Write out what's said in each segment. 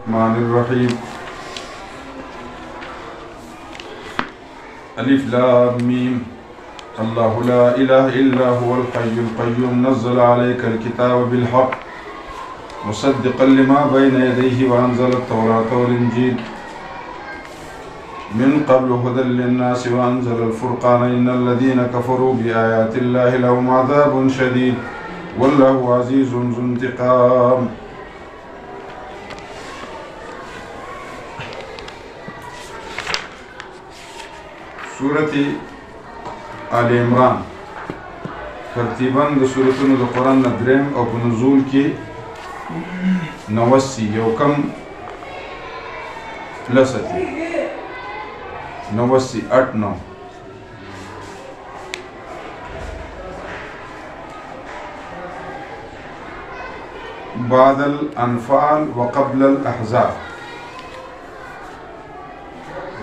الرحمن الرحيم. ألف لام ميم. الله لا إله إلا هو الحي القيوم نزل عليك الكتاب بالحق مصدقا لما بين يديه وأنزل التوراة والإنجيل من قبل هدى للناس وأنزل الفرقان إن الذين كفروا بآيات الله لهم عذاب شديد والله عزيز ذو انتقام. سورة آل عمران ترتیباً د سورتونو د قرآن نه دریم او په نزول کې 89 یو کم لستی 89 8 9 بعد الأنفال وقبل الأحزاب.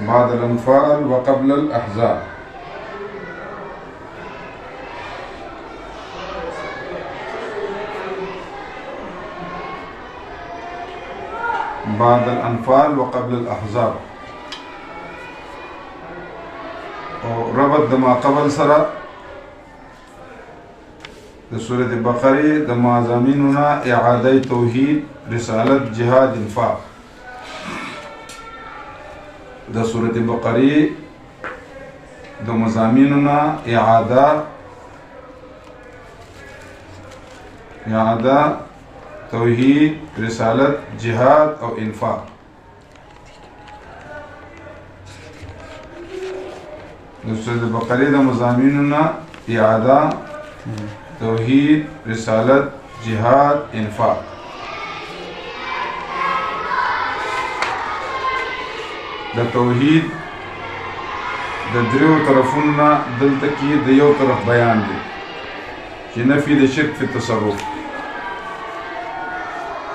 بعد الأنفال وقبل الأحزاب. بعد الأنفال وقبل الأحزاب ربط دما قبل سرا د سورة بقره د مضامیننا اعاده توحید رسالت جهاد انفاق. د سورة بقره د مضامیننا اعاده توحید رسالت جهاد او انفاق. د سورة بقره د مضامیننا اعاده توحید رسالت جهاد انفاق. د توحید د دریو طرفونه دلته کې د یو طرف بیان دی چې نفي د شرک په تصرف.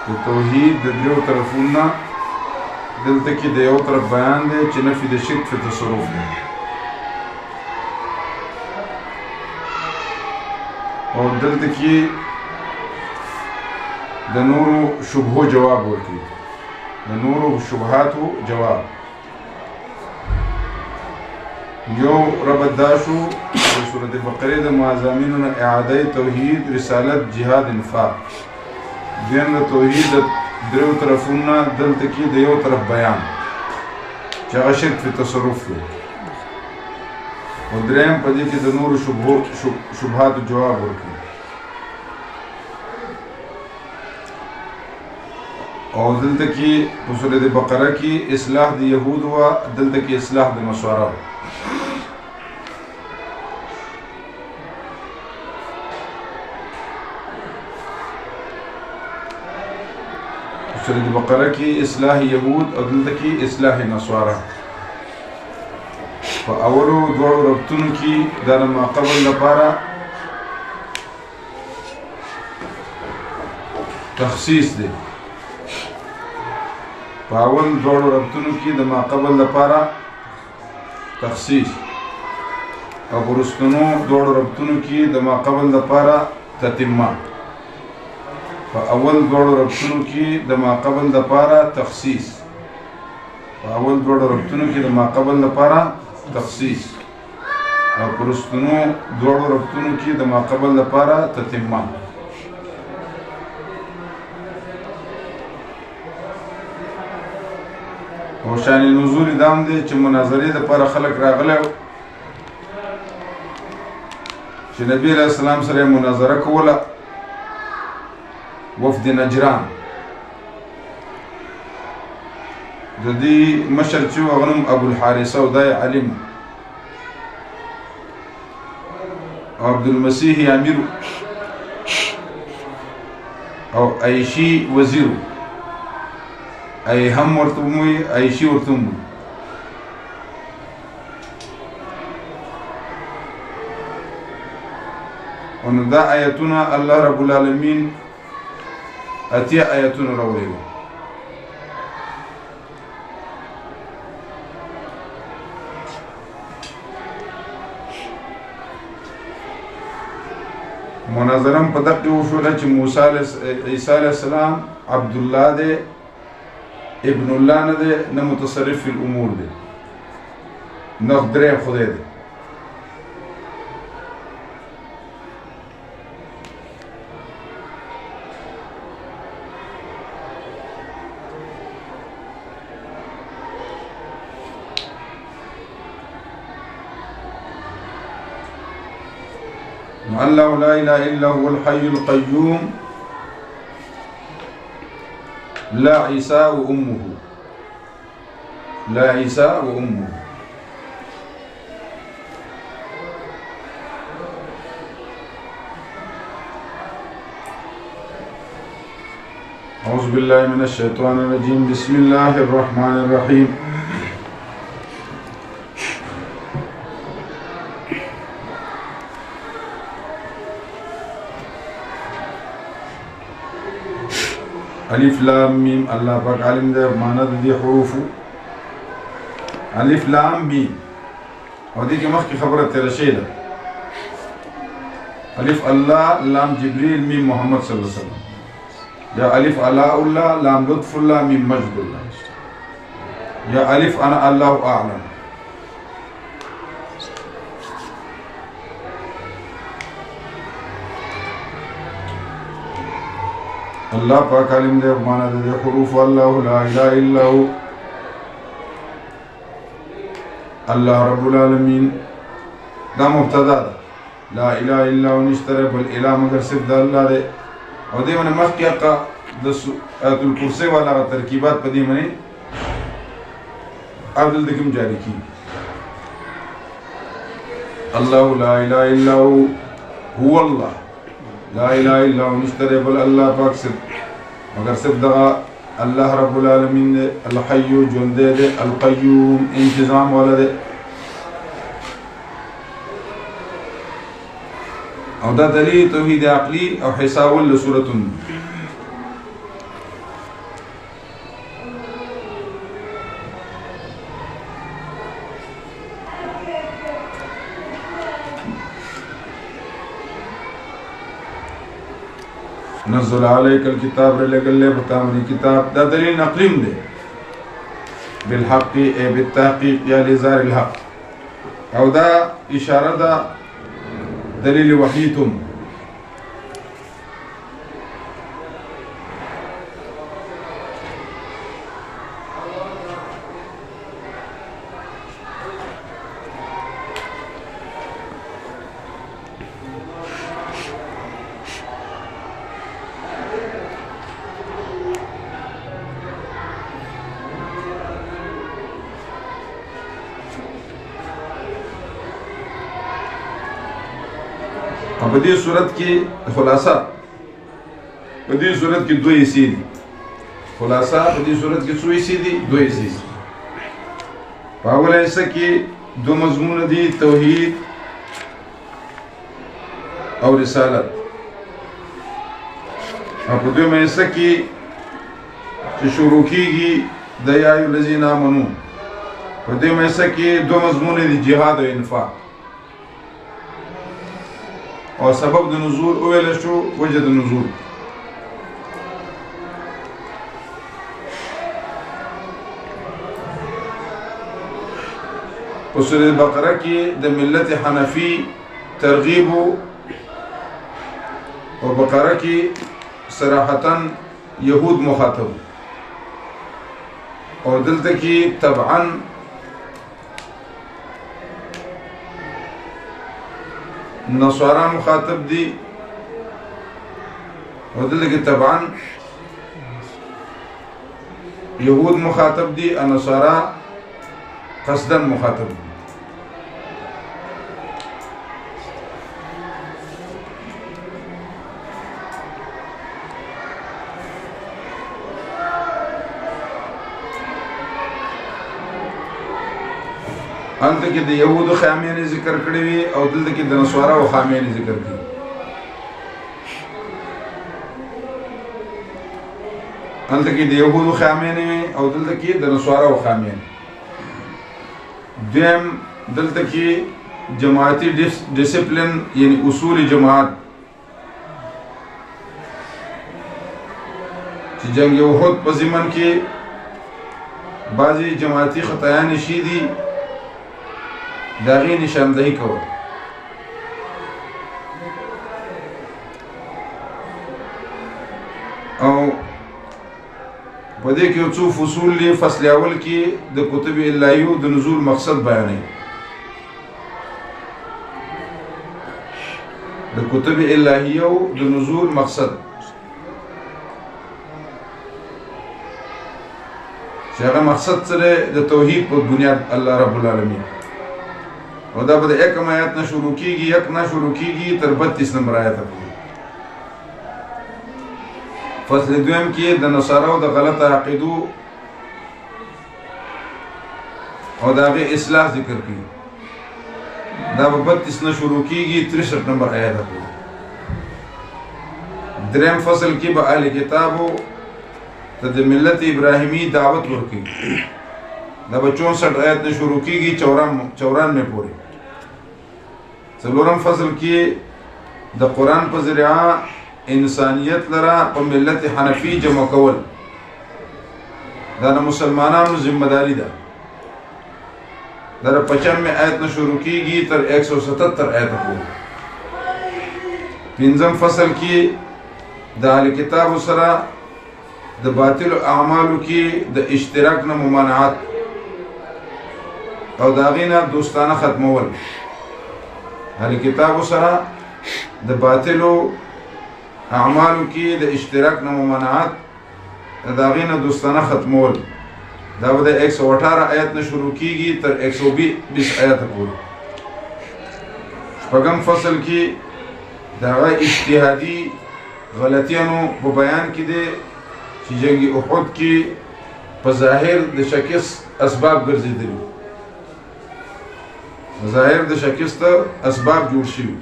د توحید د دریو طرفونه دلته کې د یو طرف بیان دی چې نفي د شرک په تصرف دی او دلته کې د نورو شبهو جواب ورکړي. د نورو شبهاتو جواب یو ربط دا شو د سورة بقره د مضامینو اعاده توحید رسالت جهاد انفاق. دین د توحید د دریو طرفونه دلته کې د یو طرف بیان چې هغه شرک په تصرف دی او دریم په دې کې د نورو شبهاتو جواب ورکړي او دلته کې په سورة بقره کې اصلاح د یهود و دلته کې اصلاح د نصارا. سورة بقره کې اصلاح یهود او دلته کې اصلاح نصارا. په اولو دوړو ربطونو کې دا ما قبل لپاره تخصیص دی. په اول دوړو ربطونو کې د ما قبل لپاره تخصیص او ورستنو دوړو ربطونو کې د ما قبل لپاره تتمه. په اول دوړو ربطونو کې د ما قبل لپاره تخصیص. په اول دوړو ربطونو کې د ما قبل لپاره تخصیص او پرستنو دوړو ربطونو کې د ما قبل لپاره تتمه. او شان نزول دام دی چې مناظرې لپاره خلک راغله چې نبی علیہ السلام سره مناظره کوله. وفد نجران د دې مشر چې هغه نوم ابو الحارثه او دای علم او عبد المسیح امیر او عیشی وزیر ای هم ورته موي عیشی ورته موي. او دا آیتونه الله رب العالمین اتیا آیتونه راوړي. مناظرم پدق جو شوله چې عیسی علیہ السلام عبد الله دے ابن الله نه دی نه متصرف فی الامور دی نه درې خدای دی. الله لا إله إلا هو الحي القيوم لا عيسى وأمه لا عيسى وأمه. أعوذ بالله من الشيطان الرجيم. بسم الله الرحمن الرحيم. الف لام میم. الله پاک عالم دے معنی دی حروف الف لام میم او دې کې مخکې خبره تیر شوې ده. الف الله، لام جبريل، میم محمد صلی الله علیه وسلم. یا الف علاء الله، لام لطف الله، میم مجد الله. یا الف انا الله اعلم. الله پاک عالم دے معنی دے حروف. الله لا اله الا هو الله رب العالمین دا مبتدا ده. لا اله الا هو نشتره بل اله مگر صرف دا الله دے. او دې باندې مخکې اقا د آیت الکرسی والا ترکیبات په دې باندې عدل دې کوم جاری کی. الله لا اله الا هو الله لا اله الا هو نشتره بل الله پاک صرف مگر صرف دغه الله رب العالمین دے. الحی ژوندی دے، القیوم انتظام والا دے. او دا دلیل توحید عقلی او حساول لسورة نزل عليك الكتاب لګلې بتامني کتاب. دا دلیل نقلیم دی بالحق ای بالتحقیق یا لزار الحق. او دا اشاره ده دلیل وحیتم. په دې صورت کې خلاصہ په دې صورت کې دوه حصے دي. خلاصہ په دې صورت کې څو حصے دي؟ دوه حصے. په اوله حصہ کې دو مضمون دي، توحید او رسالت. او په دویمه حصہ کې چې شروع کېږي د یا ایها الذین آمنو، په دویمه حصہ کې دو مضمون دي، جهاد او انفاق. او سبب د نزول اویل شو، وجه د نزول. په سورۃ بقره کې د ملت حنفی ترغیب او بقره کې صراحتاً یهود مخاطب او دلته کې طبعاً نصارا مخاطب دي او دلته کې طبعا يهود مخاطب دي، النصارى قصدا مخاطب دي. انته کې د يهودو خامیانې ذکر کړې وي او دلته کې د نصاراو خامیانې ذکر کړې. انته کې د يهودو خامیانې او دلته کې د نصاراو خامیانې. دیم دلته کې جماعتي ډیسپلین یعنی اصول جماعت چې جنگ احد په ضمن کې بعضی جماعتي خطایان شي دي د هغې نشاندهي کول. او په دې کې یو څو فصول دي. فصل اول کې د کتب الهیو د نزول مقصد بیانوي. د کتب الهیو د نزول مقصد چې هغه مقصد سره د توحید په بنیاد الله رب العالمین. او دا به د 1 آیت نه شروع کیږي، 1 نه شروع کیږي تر 32 نمبر آیت پورې. فصل دویم کې د نصاراو د غلطه عقیدو او د هغې اصلاح ذکر کړي. دا به 32 نه شروع کیږي 63 نمبر آیت پورې. دریم فصل کې به اهل کتابو ته د ملت ابراهیمی دعوت ورکړي. دا به 64 آیت نه شروع کیږي 94 پورې. څلورم فصل کې د قرآن په ذریعه انسانیت لرا په ملت حنفی جمع کول دا د مسلمانانو ذمہ داری ده. دا 95 آیت نه شروع کیږي تر 177 آیت پورې. پنځم فصل کې د اهل کتاب سره د باطل اعمالو کې د اشتراک نه ممانعت او دا غینه دوستانه ختمول. اهل کتاب سره د باطلو اعمالو کې د اشتراک نه ممانعت دا غینه دوستانه ختمول. دا به د 118 آیت نه شروع کیږي تر 120 آیت پورې. شپږم فصل کې دا اجتهادي غلطیانو په بیان کې دي چې جنگ احد کې په ظاهر د شکست اسباب ګرځېدلي. ظاهر د شکست اسباب جوړ شوي.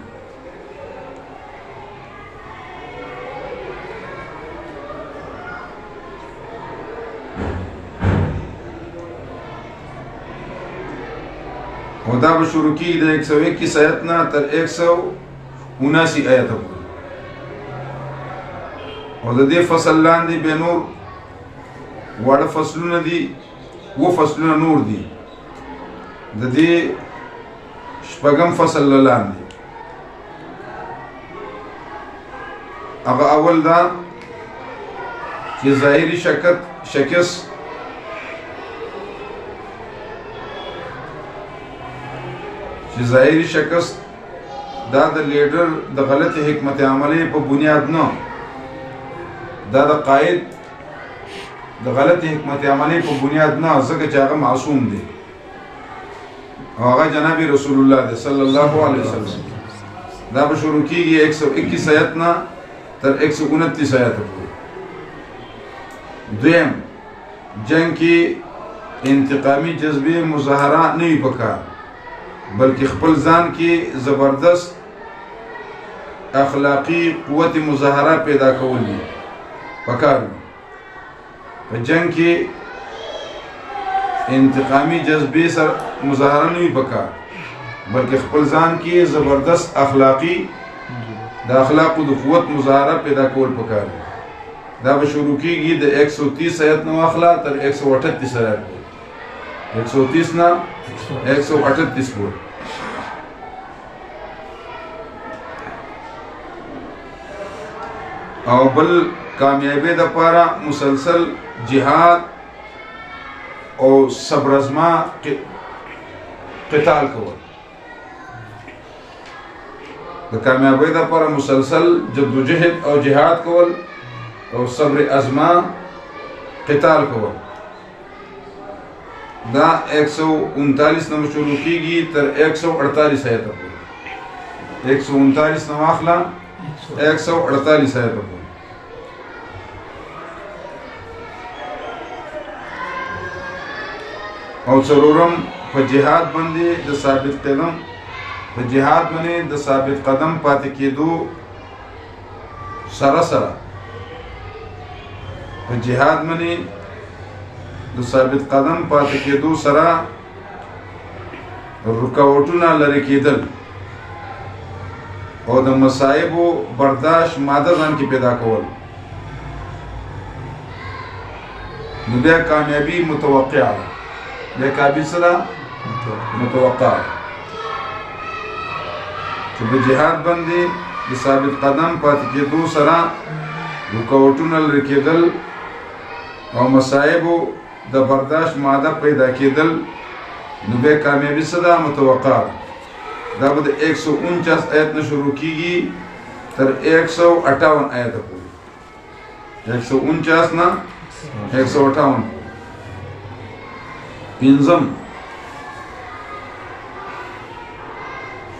او دا به شروع کیږي د 121 آیت نه تر 179 آیت پورې. او د دې فصل لاندې به نور واړه فصلونه دي، 2 فصلونه نور دي. د دې شپږم فصل لاندې هغه اول دا چې ظاهري شکست دا د لیډر د غلطی حکمت عملی په بنیاد نه، دا د قائد د غلطی حکمت عملی په بنیاد نه، ځکه چې هغه معصوم دی او هغه جناب رسول الله دی صلی الله علیه وسلم. دا به شروع کیږي 121 آیت نه تر 129 آیت پورې. دویم، جنگ کې انتقامی جذبه مظاهره نه وي پکار، بلکې خپل ځان کې زبردست اخلاقی قوت مظاهره پیدا کول دي پکار. په جنگ کې انتقامی جذبه سره مظاهره نه وي پکار، بلکې خپل ځان کې زبردست اخلاقی د اخلاقو د قوت مظاهره پیدا کول پکار. دا به شروع کیږي د 130 آیت نو اخلا تر 138 آیت پورې. 130 نه 138 پورې. او بل کامیابی د پاره مسلسل جهاد او صبر ازما قتال کول. د کامیابی د پاره مسلسل جدوجہد او جهاد کول او صبر ازما قتال کول. دا 139 نمبر شروع کیږي تر 148 آیت پورې. 139 نو اخلا 148 آیت پورې. او څلورم، په جهاد باندې د ثابت قدم پاتې کېدو سره په جهاد باندې د ثابت قدم پاتې کېدو سره رکاوټونه لرې کېدل او د مصائبو برداشت ماده ځان کې پیدا کول. نو بیا کامیابی متوقع ده. بیا کامیابی څه ده؟ متوقع ده. چې په جهاد باندې د ثابت قدم پاتې کېدو سره رکاوټونه لرې کېدل او مصایبو د برداشت ماده پیدا کېدل، نو بیا کامیابي څه ده؟ متوقع ده. دا به د 149 آیت نه شروع کېږي تر 158 آیته پورې. 149 نه 158. پنځم،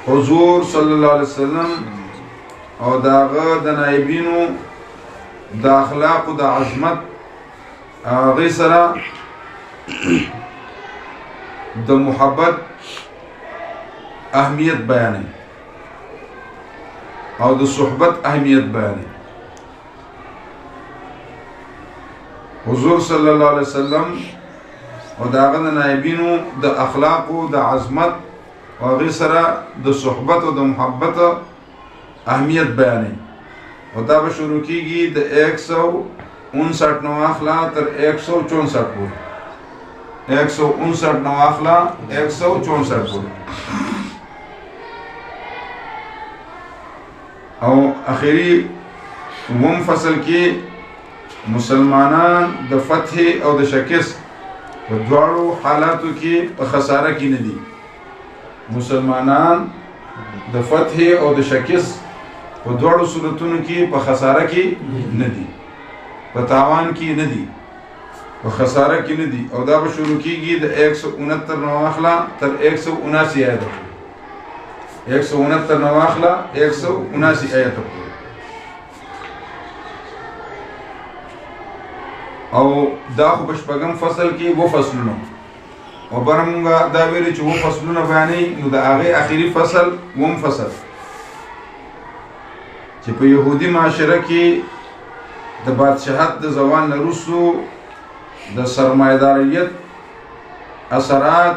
حضور صلی الله علیه وسلم او داغه د نائبینو د اخلاق او د عظمت هغه سره د محبت اهمیت بیانې او د صحبت اهمیت بیانې. حضور صلی الله علیه وسلم او داغه د نائبینو د اخلاق او د عظمت او هغه سره د صحبت او د محبت اهمیت بیانې. او دا به شروع کېږي د 159 نو اخلا تر 164 پورې. 159 نو اخلا 164 پورې. او اخیری وم فصل کې مسلمانان د فتح او د شکست په دواړو حالاتو کې په خساره کې نه دي. مسلمانان د فتح او د شکست په دواړو صورتونو کې په خساره کې نه دي، په تاوان کې نه دي، په خساره کې نه دي. او دا به شروع کېږي د 169 نو اخلا تر 179 آیت پورې. 169 نو اخلا 179 آیت پورې. او دا خو په شپږم فصل کې وو فصلونه او برمونږه دا ویلي چې وو فصلونه بیانې، نو د هغې اخري فصل وم فصل چې په یهودي معاشره کې د بادشاهت د زوال نه وروستو د سرمایه‌داریت اثرات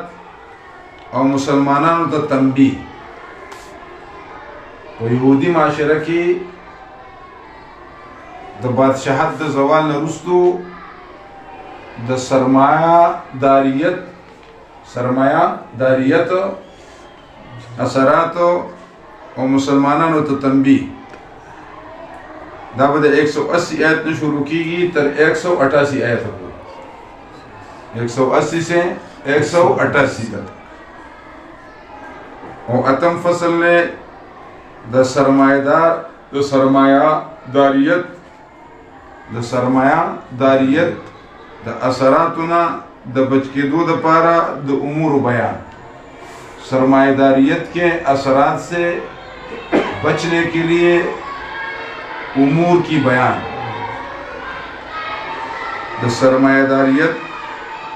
او مسلمانانو ته تنبیه. په یهودي معاشره کې د بادشاهت د زوال نه وروستو د سرمایه‌داریت اثرات او مسلمانانو ته تنبیه. دا به د 180 آیت نه شروع کېږي تر 188 آیت پورې. 180 سے 188 تک. او اتم فصل نے د سرمایه‌داریت د اثراتونه د بچ کېدو دپاره د امور بیان. سرمایه‌داریت کے اثرات سے بچنے کے لیے امور کی بیان. د سرمایه‌داریت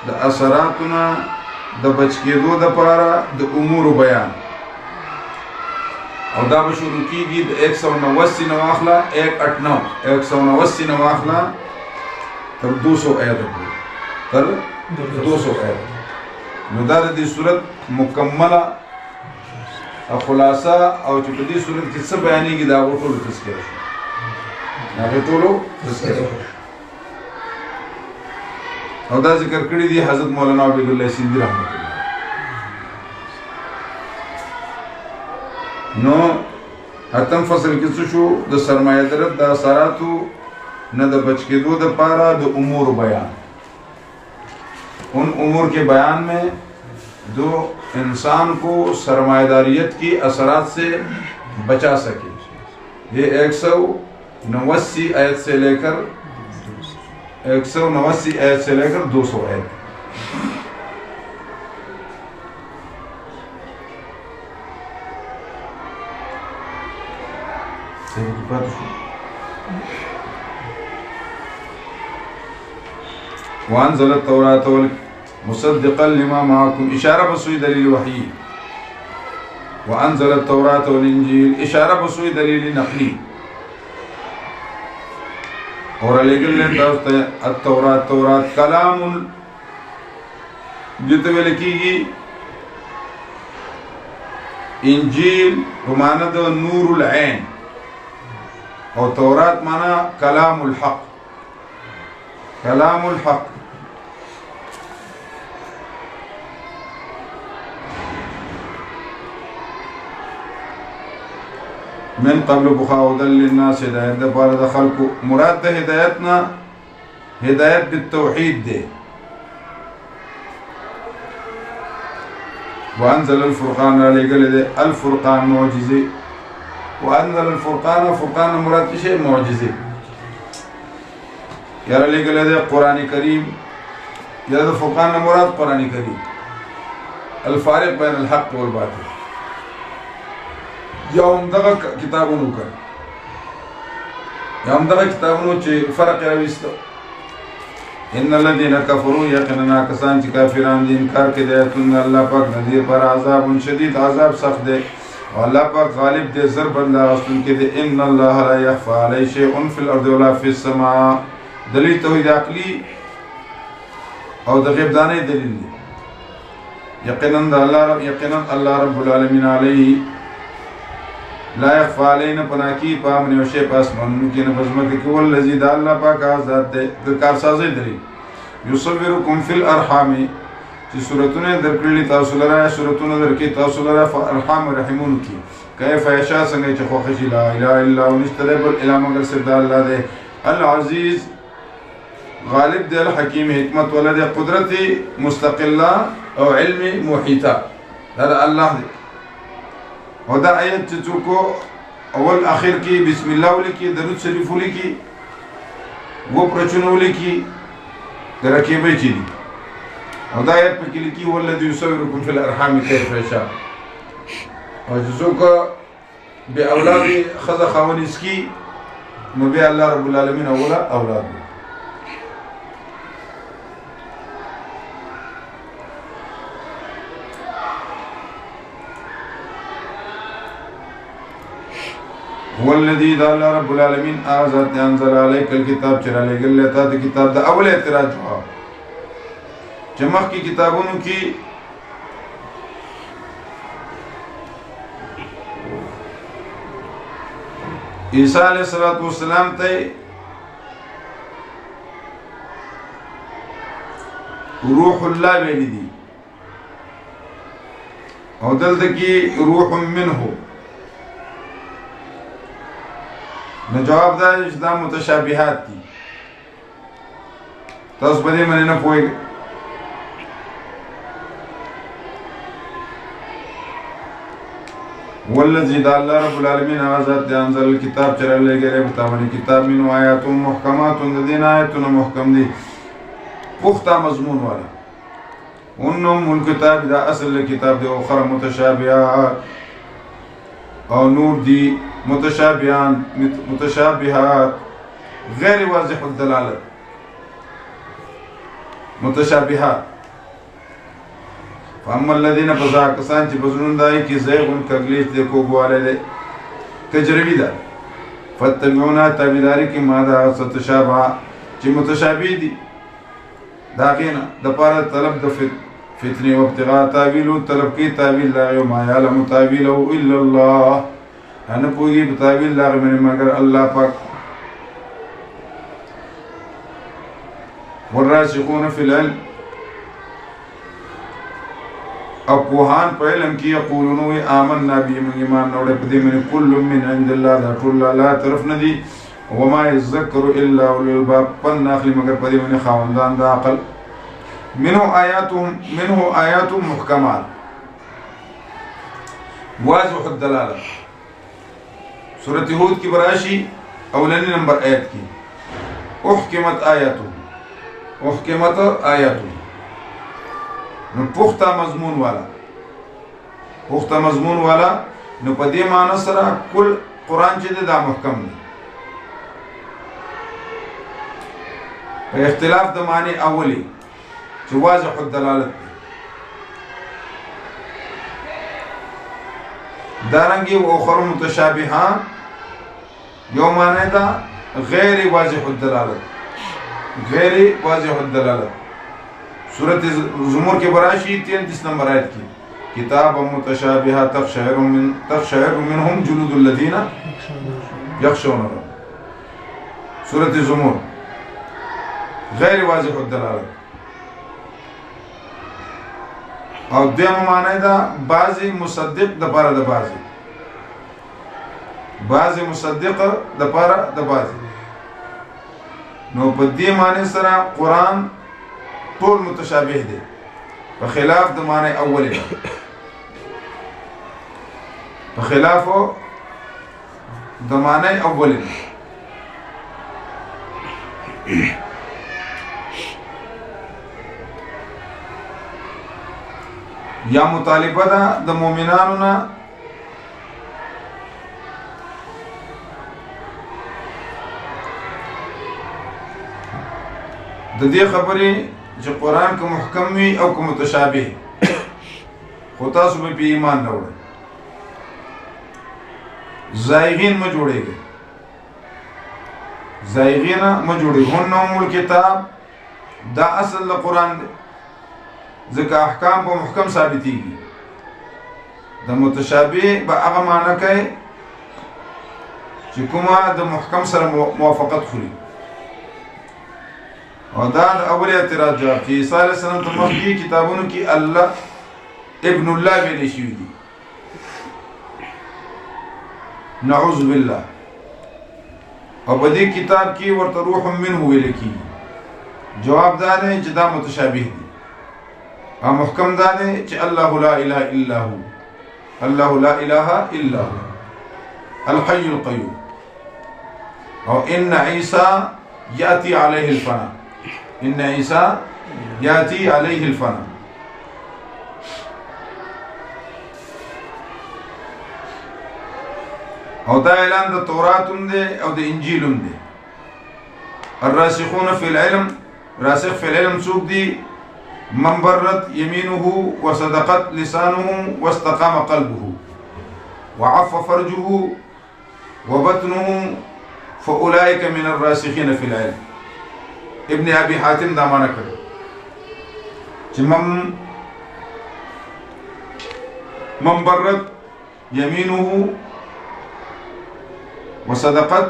د اثراتونه د بچ کېدو دپاره د امور بیان. او دا به شروع کېږي د 189 نو اخلا 189 نو اخلا تر 200 آیت پورې. تر 200 آیت. نو دا د دې صورت مکمله خلاصه او چې په دې صورت کې څه بیانېږي د هغو ټولو تذکره شو. او دا ذکر کړي دي حضرت مولانا عبید الله سیندی رحمت الله. نو اتم فصل کې څه شو؟ د سرمایه‌دارت د اثراتو نه د بچ کېدو دپاره د امور بیان. ان امور کے بیان میں جو انسان کو سرمایہداریت کی اثرات سے بچا سکے. یہ 189 آیت سے لے کر 200 آیت. وانزل التوراة مصدقا لما معكم اشارہ بسوئی دلیل وحی. وانزل التوراة والانجیل اشارہ بسوئی دلیل نقلی. اور علیگل التورات کلام جتوے لکھی گی. انجیل بماند نور العین اور تورات مانا کلام الحق. کلام الحق من قبل بخاودل للناس هدایت د پاره د خلقو مراد د هدایتنا هدایت بالتوحید دی وانزل الفرقان علیګل دی الفرقان معجزه وانزل الفرقان فرقان مراد شی معجزه یار علیګل دی قران کریم یا د فرقان مراد قران کریم الفارق بین الحق والباطل یوم دغه کتابونو کړ یوم دغه کتابونو چې فرق راويستو ان الذين كفروا يقينا کسان چې کافران دي انکار کوي د ایتونو الله پاک نذیر پر عذاب شدید عذاب سخت دی او الله پاک غالب دی زر بنده واستون کې دی ان الله لا يخفى عليه شيء في الارض ولا في السماء دلیل توحید عقلی او د غیب دانه دلیل دی یقینا الله رب العالمین علیه لا يخفى علينا پناکی پامن وشی پاس منو کې نه بزمکه کې ولذي د الله پاک آزاد دی د کارسازي دلیل یصورکم فی الارحام چې سورتونه درکړلې تاسو لره سورتونه درکې تاسو لره ارحام رحمون کې کیف یشاء څنګه چې خوښ شي لا اله الا هو نستلب الاله مگر صد الله دی العزیز غالب دی الحکیم حکمت ولد قدرت مستقله او علم محیطه دا الله دی او دا آیت چې څوک اول اخر کې بسم الله ولیکي درود شریف ولیکي و پرچونه ولیکي درکېبه چي او دا آیت په کې لیکي والذي يصوركم في الارحام كيف يشاء او چې څوک به اولاد خزه خاون اسکی نو به الله رب العالمین اولاد هو الذي دال رب العالمين آزاد انزل عليك الكتاب چرا لګل لتا د کتاب د اول اعتراض جواب چمخ کی کتابونو کی عیسی علیہ السلام ته روح الله ویل دي او دلته کی روح منه نو جواب دا چې دا متشابهات دي تاسو په دې باندې نه پوهیږئ والذي دا الله رب العالمین آزاد انزل الكتاب چرا لګره په تامن کتاب منو آیات محکمات د دین آیاتونه محکم دي پخته مضمون والا انهم الكتاب دا اصل کتاب دی او اخر متشابهات او نور دی متشابهات غیر واضح الدلالت متشابهات فاما الذين فزاكسان چې بزرون دای کی زیغون کګلیش د کوګواله ده تجربی ده فتبعونا تابعداري کی ماده ستشابه چې متشابه دي داغینا د پاره طلب د فتنه او ابتغاء تاویل طلب کی تاویل لا یوم یعلم تاویله الا الله انا پوری بتاویل لا مگر الله پاک والراسخون فی العلم او پوهان په علم کې یقولون وی آمنا به من ایمان نوړه په دې من کل من عند الله دا ټول الله طرف نه دي وما يذكر الا اولو الباب پن اخلي مگر په دې من خاوندان د عقل منه آیات محکمات واضح الدلاله سورۃ هود کی براشی اولنی نمبر آیت کی احکمت آیاتو نو پختہ مضمون والا نو پدی معنی سره کل قرآن چې دا محکم دی په اختلاف د معنی اولی چې واضح الدلالت دی دارنگی و اخر متشابهان یو معنی دا غیر واضح الدلالت سورة زمر کے براشی 33 نمبر آیت کی کتاب متشابہہ تقشعر منہم جلود الذین یخشون رب سورة زمر غیر واضح الدلالت او دیم معنی دا بعضی مصدق دا پارا دا بعضی بعض مصدق د پاره د بعض. نو په دې معنی سره قرآن ټول متشابه دی په خلاف د معنی اولی، په خلاف د معنی اولی. یا مطالبه ده د مؤمنانو نه د دې خبرې چې قرآن که محکم وي او که متشابه، خو تاسو به په ایمان راوړئ. زائغین مه جوړېږئ، زائغین مه جوړېږئ. هن ام الکتاب دا اصل د قرآن دی، ځکه احکام په محکم ثابتېږي. د متشابه به هغه معنی کوي چې کومه د محکم سره موافقت خوري. او دا د اول اعتراض جواب چې عیسی علیه السلام ته مخکې کتابونو کې الله ابن الله ویلې شوي دي، نعوذ بالله. او په دې کتاب کې ورته روح منه ویل کېږي. جواب دا دی چې دا متشابه دي، او محکم دا دی چې الله لا اله الا هو، الله لا اله الا هو الحي القيوم. او ان عیسی یاتی علیه الفنا، ان عیسی یاتی علیه الفنا. او دا اعلان د تورات هم دی او د انجیل هم دی. الراسخون فی العلم، راسخ فی العلم څوک دي؟ من برت یمینه وصدقت لسانه واستقام قلبه وعف فرجه وبطنه فاولئک من الراسخین فی العلم. ابن ابي حاتم دا معنی کړ چې من برت یمینه وصدقت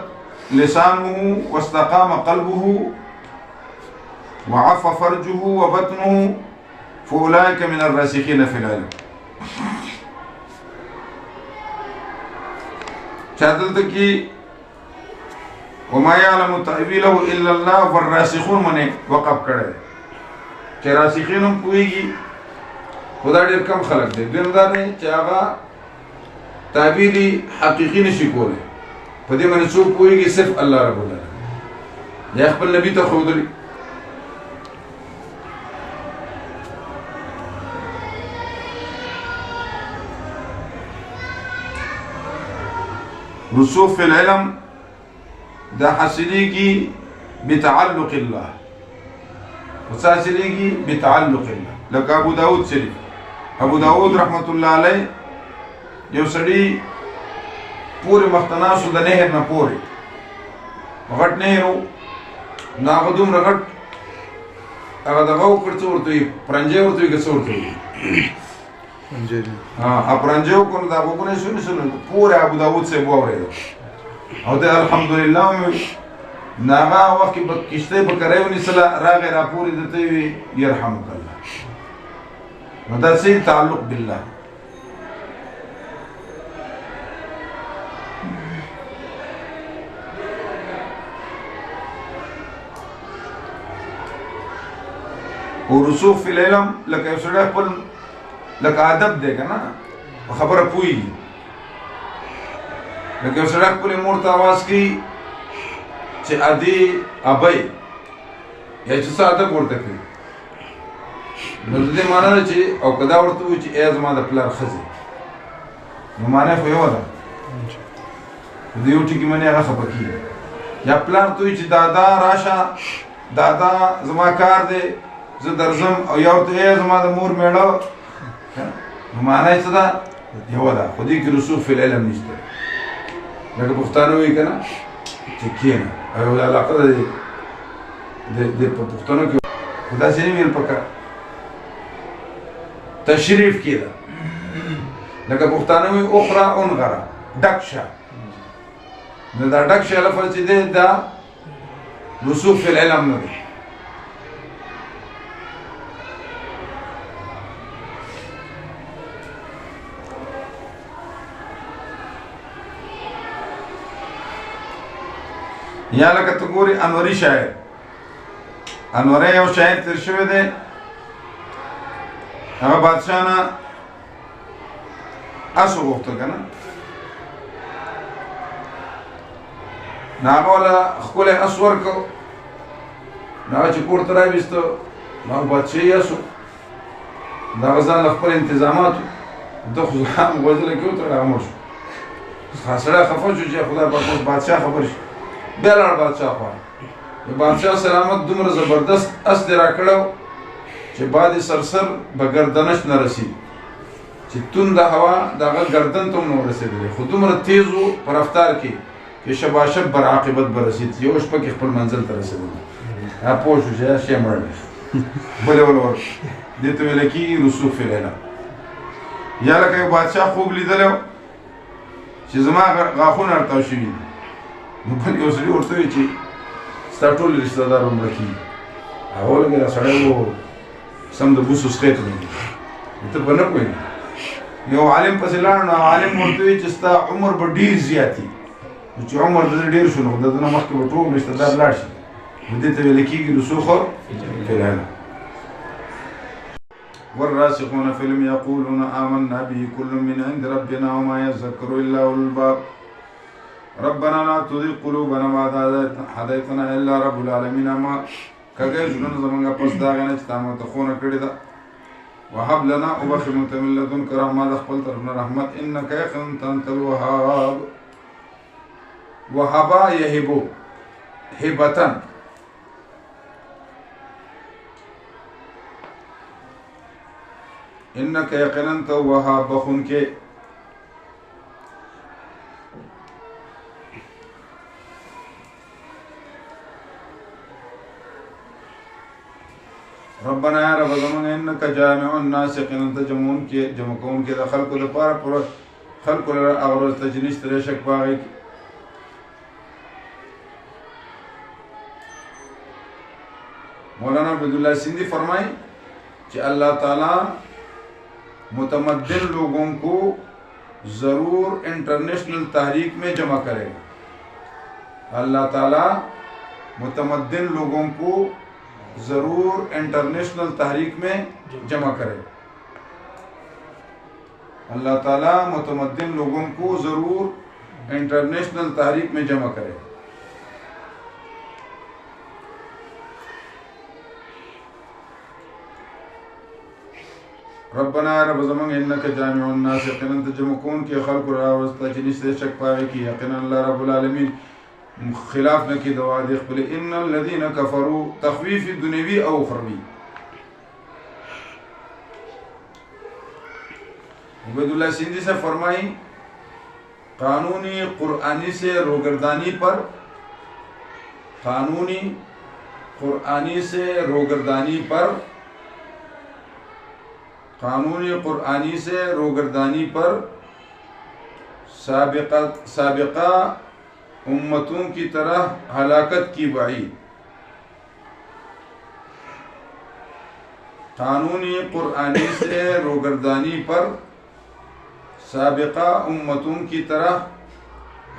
لسانه واستقام قلبه وعف فرجه وبطنه فاولئك من الراسخين في العلم. چادلته کې وما يعلم تأويله الا الله والراسخون منه وقف کړه چې راسخین هم کویږي، خدا ډېر کم خلک دي دویم دا نه چې هغه تعبیر حقیقي نشي کولی. په دې باندې څوک کویږي؟ صرف الله رب العالمین یا خپل نبی ته ښودلی. رسوخ فی العلم دا حاصلیږي بتعلق الله، وڅ حاصلیږي بتعلق الله. لکه ابو داود شریف، ابو داود رحمت الله علیه یو سړي پورې مختناسو د نهر نه پورې غټ نهر و، نو هغه دومره غټ هغه دغه وکړ څه ورته وي، پرنجی ورته وي که څه ورته وي، پرنجی وکړ نو دا غوږونه یې شوني شول. پورې ابو داود صاحب واورېده او د الحمدلله ومې نو هغه وخت کې به کښتۍ به کری ونیسله، راغی راپورې درته وي یرحمک الله. نو دا صحیح تعلق بالله. او رسوخ فی العلم لکه یو سړی خپل لکه ادب دی که نه په خبره پوهېږي. لکه یو سړی خپلې مور ته اواز کوي چې ادې ابۍ یا چې څه ادب ورته کوي، نو د دې معنی ده چې او که دا ورته وایي چې ای زما د پلار ښځې، نو معنی خو یوه ده، د یو ټکي منې هغه خفه کېږي. یا پلار ته وایي چې دادا راشه، دادا زما کار دی زه درځم، او یا ورته ای زما د مور میړه، نو معنی یې څه ده؟ یوه ده. خو دې کې رسوخ فی العلم نشته. لکه پښتانه وایي که نه چې کښېنه، او یوه علاقه ده د په پښتنو کې خو داسې نه ویل پکار، تشریف کې ده. لکه پښتانه وایي اخرى انغره، ډک شه. نو دا ډک شه لفظ چې دی دا رسوخ فی العلم نه دی. یا لکه ته ګورې انوري شاعر، انوری یو شاعر تیر شوی دی، هغه بادشاه نه اس وغوښته که نه، نو هغه وله ښکلی اس ورکړ، نو هغه چې کور ته راویسته نو هغه بادشاهي اس و، د هغه ځان له خپل انتظاماتو ده خو هم غوځله کې وتړه، هغه مړ شو. سړی خفه شو چې خدای پاک اوس بادشاه خبر شي، بیا لاړ بادشاه خوا. د بادشاه سلامت دومره زبردست اس دې راکړی چې باد سرسر به ګردنش نه رسېږي، چې تونده هوا د هغه ګردن ته هم نه ورسېدلی، خو دومره تیز و په رفتار کې چې شباشب بر عاقبت به رسېد، یو شپه کې خپل منزل ته رسېدلی. هغه پوه شو چې شی مړ دی، بلې ول ورکړو. دې ته ویل کېږي رسوخ فی العلم. یا لکه یو بادشاه خوب لیدلی چې زما غاښونه ارتاو شوي دي، نو بل یو سړي ورته وایي چې ستا ټول رشته دار به مړه کېږي. هغه ولګېد سړی و سم د بوسو سقی ته ولګېد، ته به نه پوهېږې. یو عالم پسې لاړ، نو عالم ورته وایي چې ستا عمر به ډېر زیات وي، نو چې عمر د ده ډېر شو نو د ده نه مخکې به ټول رشته دار لاړ شي، نو دې ته ویل کېږي رسوخ فی العلم. والراسخون في العلم يقولون آمنا به كل من عند ربنا وما يذكر إلا أولو الألباب ربنا لا تزغ قلوبنا بعد إذ هديتنا إلا رب العالمین. ما کږی زړونه زمونږ پس د هغې نه چې تا موږ ته ښوونه کړې ده. وهب لنا وبخښ موږ ته من لدنک رحمه، د خپل طرف نه رحمت، انک یقینا ته انت الوهاب. وهبا یهبو هبتن، انک یقینا ته وهاب بخونکې. ربنا یا رب زمونږ انک جامع الناس، یقینا ته جمع کوونکې د خلکو لپاره پوره خلکو لره هغه ورځ ته چې نشته دی شک په هغې کې. مولانا عبداللہ سندھی فرمائیں کہ اللہ تعالیٰ متمدن لوگوں کو ضرور انٹرنیشنل تحریک میں جمع کرے گا. اللہ تعالیٰ متمدن لوگوں کو ضرور انٹرنیشنل تحریک میں جمع کرے. اللہ تعالیٰ متمدن لوگوں کو ضرور انٹرنیشنل تحریک میں جمع کرے. ربنا رب زمانگ انک جامع الناس، یقینا ته جمع کوونکې خلکو راوسته چې نشته شک په هغې کې. یقینا الله رب العالمین خلاف نه کړي د وعدې خپلې. ان الذین کفروا تخویف دنیوي او اخروي. عبیداللہ سندھی سے فرمائی قانونی قرآنی سے روگردانی پر، قانونی قرآنی سے روگردانی پر، قانونی قرآنی سے روگردانی پر سابقہ امتوں کی طرح ہلاکت کی وعید. قانونی قرآنی سے روگردانی پر سابقہ امتوں کی طرح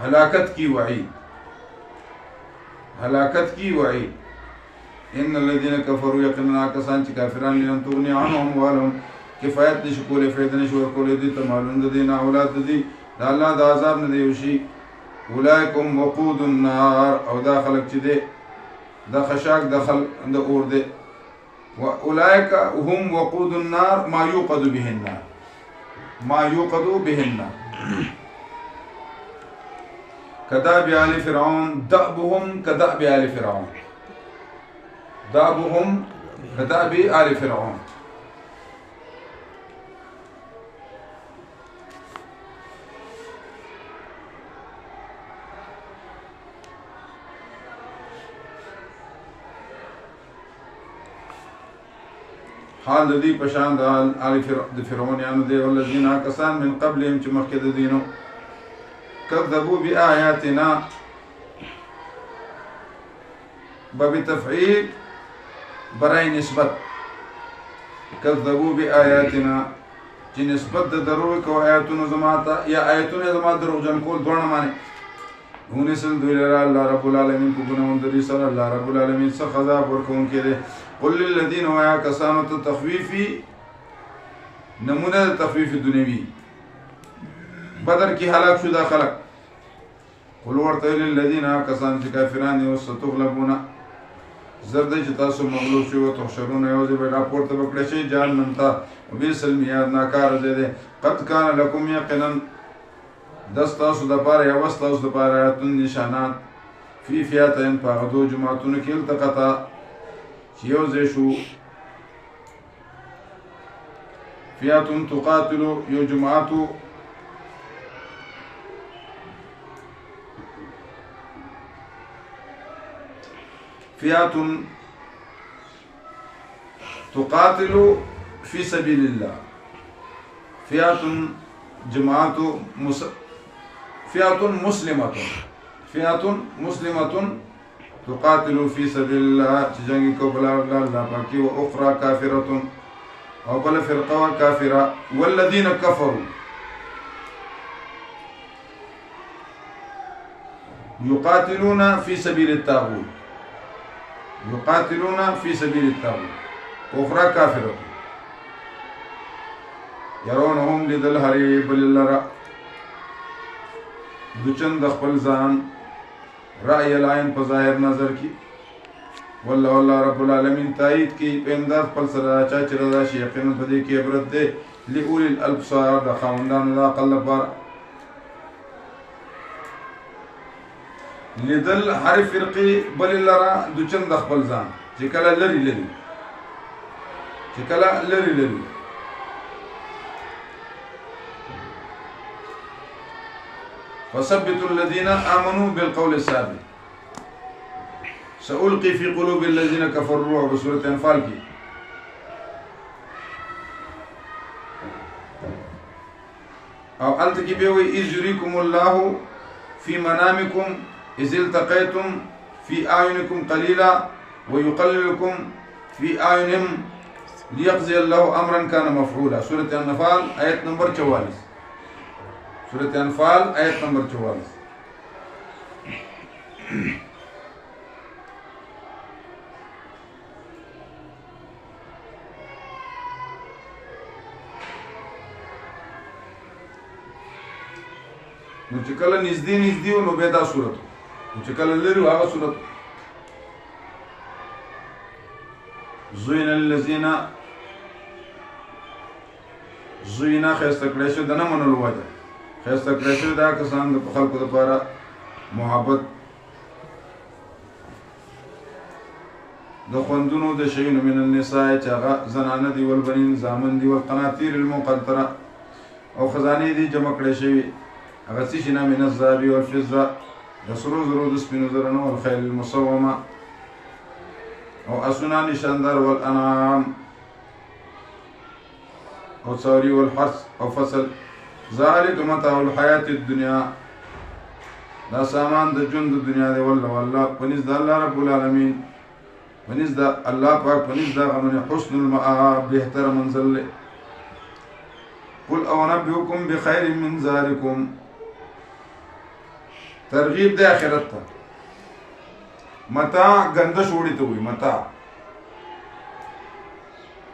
ہلاکت کی وعید، ہلاکت کی وعید. ان الذين كفروا یقینا کسان چې کافران لن تغني عنهم اموالهم، کفایت نشي کولی، فایده نشي ورکولی دوی ته مالونه د دې نه، اولاد د دې د الله د عذاب نه دی وشي. اولئک هم وقود النار، او دا خلک چې دی دا خشاک د اور دی. واولئک هم وقود النار ما یوقد به النار، ما یوقد به النار. كدأب آل فرعون دأبهم كدأب آل فرعون، دأبهم كدأب آل فرعون. حال د دې په شان د فرعونیانو دی. والذین کسان من قبلهم چې مخکې د دینو کذبوا بآیاتنا، باب تفعیل برای نسبت. کذبوا بآیاتنا چې نسبت د دروغ کو آیاتونو زما ته، یا آیاتونه زما دروغجن کول دواړه معنی. ونسل دوی لرا الله رب العالمین په ګناهونو د دې سره الله رب العالمین څخه عذاب ورکوونکی دی. قل للذین ویا کسانو ته تخویفي نمونه د تخویف دنیوي بدر کې هلاک شو دا خلق. قل ورته للذین کسانو چې کافران دي او ستغلبون زرد چې تاسو مغلوب شئ او تحشرون یوځای به راپورته وکړئ شئ جهنم ته وبئس المهاد ناکاره ځای دی. قد کان لکم یقینا دست تاسو دپاره یا وس تاسو دپاره آیاتون نشانات فی فیاتین په هغه دو جماعتونو کې التقطا چې یو ځای شو. فیاتون تقاتلو یو جماعتو فیاتون تقاتلو فی سبیل اللہ فیاتون جماعتو فئة مسلمة تقاتل في سبيل الله تجنگی کو بلا اللہ پاکی و اخرى کافرة او بلا فرقه کافرة والذین کفروا يقاتلون في سبيل الطاغوت اخرى کافرة يرونهم لذل حریب للرأ دوچن د خپل ځان رأی العین په ظاهر نظر کی والله رب العالمین تایید کی په امداد خپل سره چا چې رضا شي یقینا په دې کې عبرت ده لأولی الابصار د خاوندانو د عقل لپاره. لیدل هر فرقې بل لرا دوچن د خپل ځان چې کله لري فثبتوا الذين آمنوا بالقول الثابت سألقي في قلوب الذين كفروا الرعب بسورة انفال کی. او انت کی بیوی اذ یریکم الله في منامكم اذ التقيتم في اعينكم قليلا ويقللكم في اعينهم ليقضي الله امرا كان مفعولا. سورة الانفال آیت نمبر 44. سورة انفال آیت نمبر 44. نو چې کله نږدې نو به دا صورت نو چې کله لري هغه صورت زوینا خیسته کړی شو د نه منلو وجه خیسته کړی شو دا کسان د خلکو دپاره محبت د خوندونو د شیونو من النساء چې هغه زنانه دي والبنین زامن دي والقناطیر المقنطره او خزانې دي جمع کړی شوي هغه څه چې نه من الذهب والفضه د سرو زرو د سپینو زرو والخیل المسومه او اسونه نشاندار والانعام او څاروي والحرث او فصل ذلك متاع الحیات الدنیا دا سامان د ژوند د دنیا دی. والله پنځ د الله رب العالمین پنځ د الله پاک پنځ د غمن حسن المآب بهتر منزل. قل اونبئکم بخیر من ذلکم ترغیب د آخرت ته. متاع ګنده شوړی ته وي متاع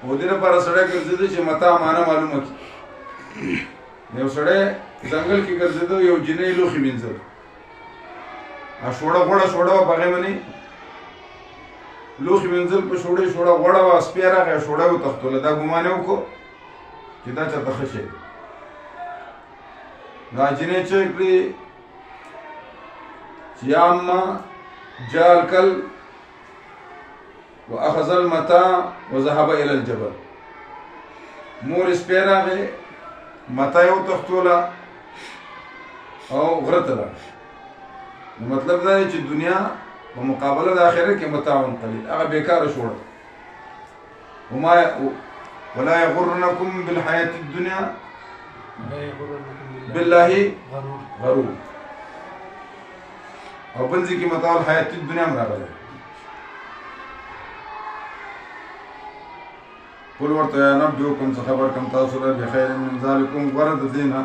او دې لپاره سړی ګرځېده چې متاع معنا معلومه کړي. یو سړی ځنګل کې ګرځېده یو جنۍ لوښي مینځل شوړه غوړه به هغې باندې لوښي مینځل په شوړه غوړه وه سپی راغی شوړه وتښتوله. دا ګمان یې وکړو چې دا چاته ښه شی دی. دا جنۍ چغې کړي چې یا اما جاء الكلب واخذ المتاع وذهب الى الجبل. مور سپی راغی متاع یې وتښتوله او غره ته لاړ. نو مطلب دا دی چې دنیا په مقابله د آخرت کې متاع قلیل هغه بیکاره شوړه. ولا يغرنكم بالحياة الدنيا بالله غرور او بلځي کې متاع الحیات الدنیا هم راغلی. قل ورته یا نبئکم څه خبر کم تاسو له بخیر من ذلکم غره د دې نه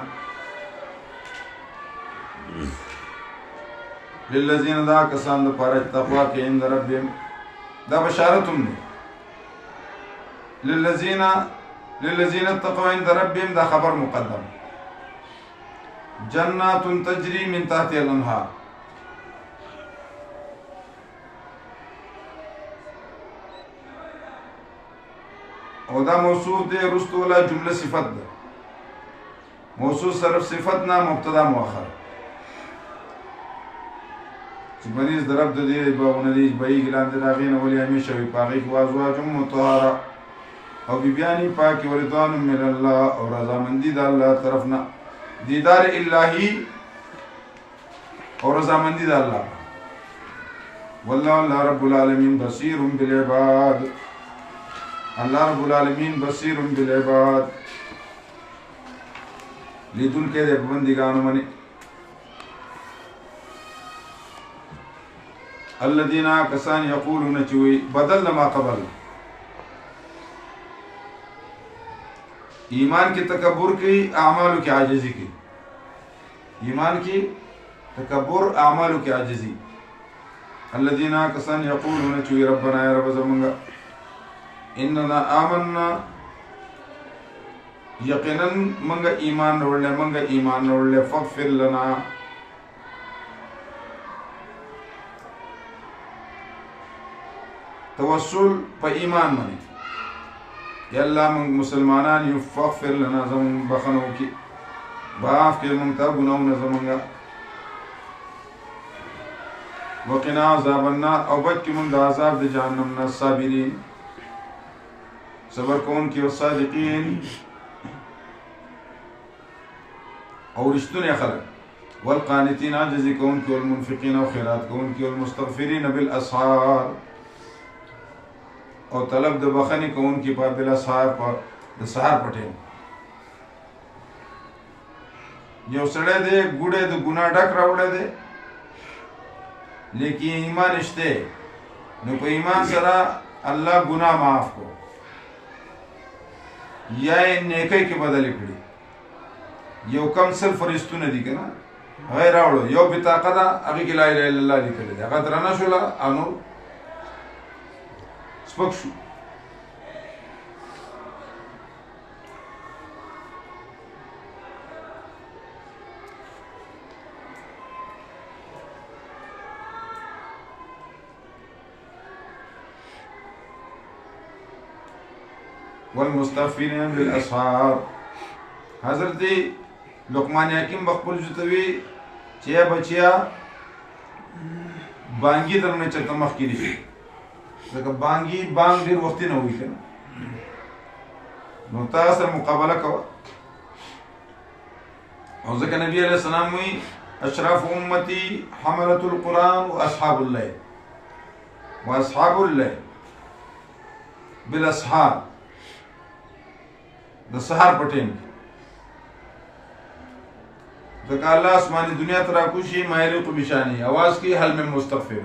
للذین دا کسان دا پارا تقوا کے عند ربهم دا بشارتم نے للذین اتقوا عند ربهم دا خبر مقدم جنات تجری من تحت الانہار او دا موصوف دے رستو والا جملہ صفت دے موصوف صرف صفت نا مبتدا مؤخر چې بنیز درب د دې باغونه دي بهي ګلان د راغین ولې همیشه وي پاغي کې وازواج مطهره او بیبیانی پاک ورضوان من الله او رضامندی د الله طرفنا دیدار الهی او رضامندی د الله والله رب العالمین بصیر بالعباد الله رب العالمین بصیر بالعباد لیدون کې د بندګانو باندې الذين كسان يقولون چوي بدل ما قبل ایمان کی تکبر کی اعمالو کی عاجزی کی ایمان کی تکبر اعمالو کی عاجزی الذين كسان يقولون چوي ربنا يا رب زمانگا اننا آمنا یقینا منگا ایمان روڑلے فغفر لنا توسل پا ایمان منی یا اللہ منگ مسلمانان یو فغفر لنا زمان بخنو کی باف کے منگتا گناونا زمانگا وقنا عذاب النار او بچ کی منگ عذاب دی جہنم صابرین صبر کون کی والصادقین اور رشتون خلق والقانتین عاجزی کون کی والمنفقین و خیرات کون کی والمستغفرین بالاسحار اور طلب د بخنی کون کی پا بالاسحار پا د سحار پٹھیں یو سڑے دے گوڑے د گناہ ڈک راوڑے دے لیکن ایمان اشتے نو پا ایمان سرا اللہ گناہ معاف کو یا نیکی کی بدلی کڑی یو کم سل فرستو ندی کنا غیر راوڑو یو بطاقه دا اگی کی لا الہ الا اللہ لکلی دی اگا درنا شولا آنور سپک شو والمستغفرین بالاسحار حضرت لقمان حکیم بخبر جتوی چیا بچیا بانگی در میں چلتا مخیری شو لیکن بانگ دیر وقتی نہ ہوئی کنا نوتا سر مقابلہ کوا اور ذکر نبی علیہ السلام ہوئی اشراف امتی حملت القرآن و اصحاب اللہ بالاسحار دا سحار پٹین ذکر اللہ اسمانی دنیا تراکوشی مائلی کو بشانی آواز کی حل میں مستغفر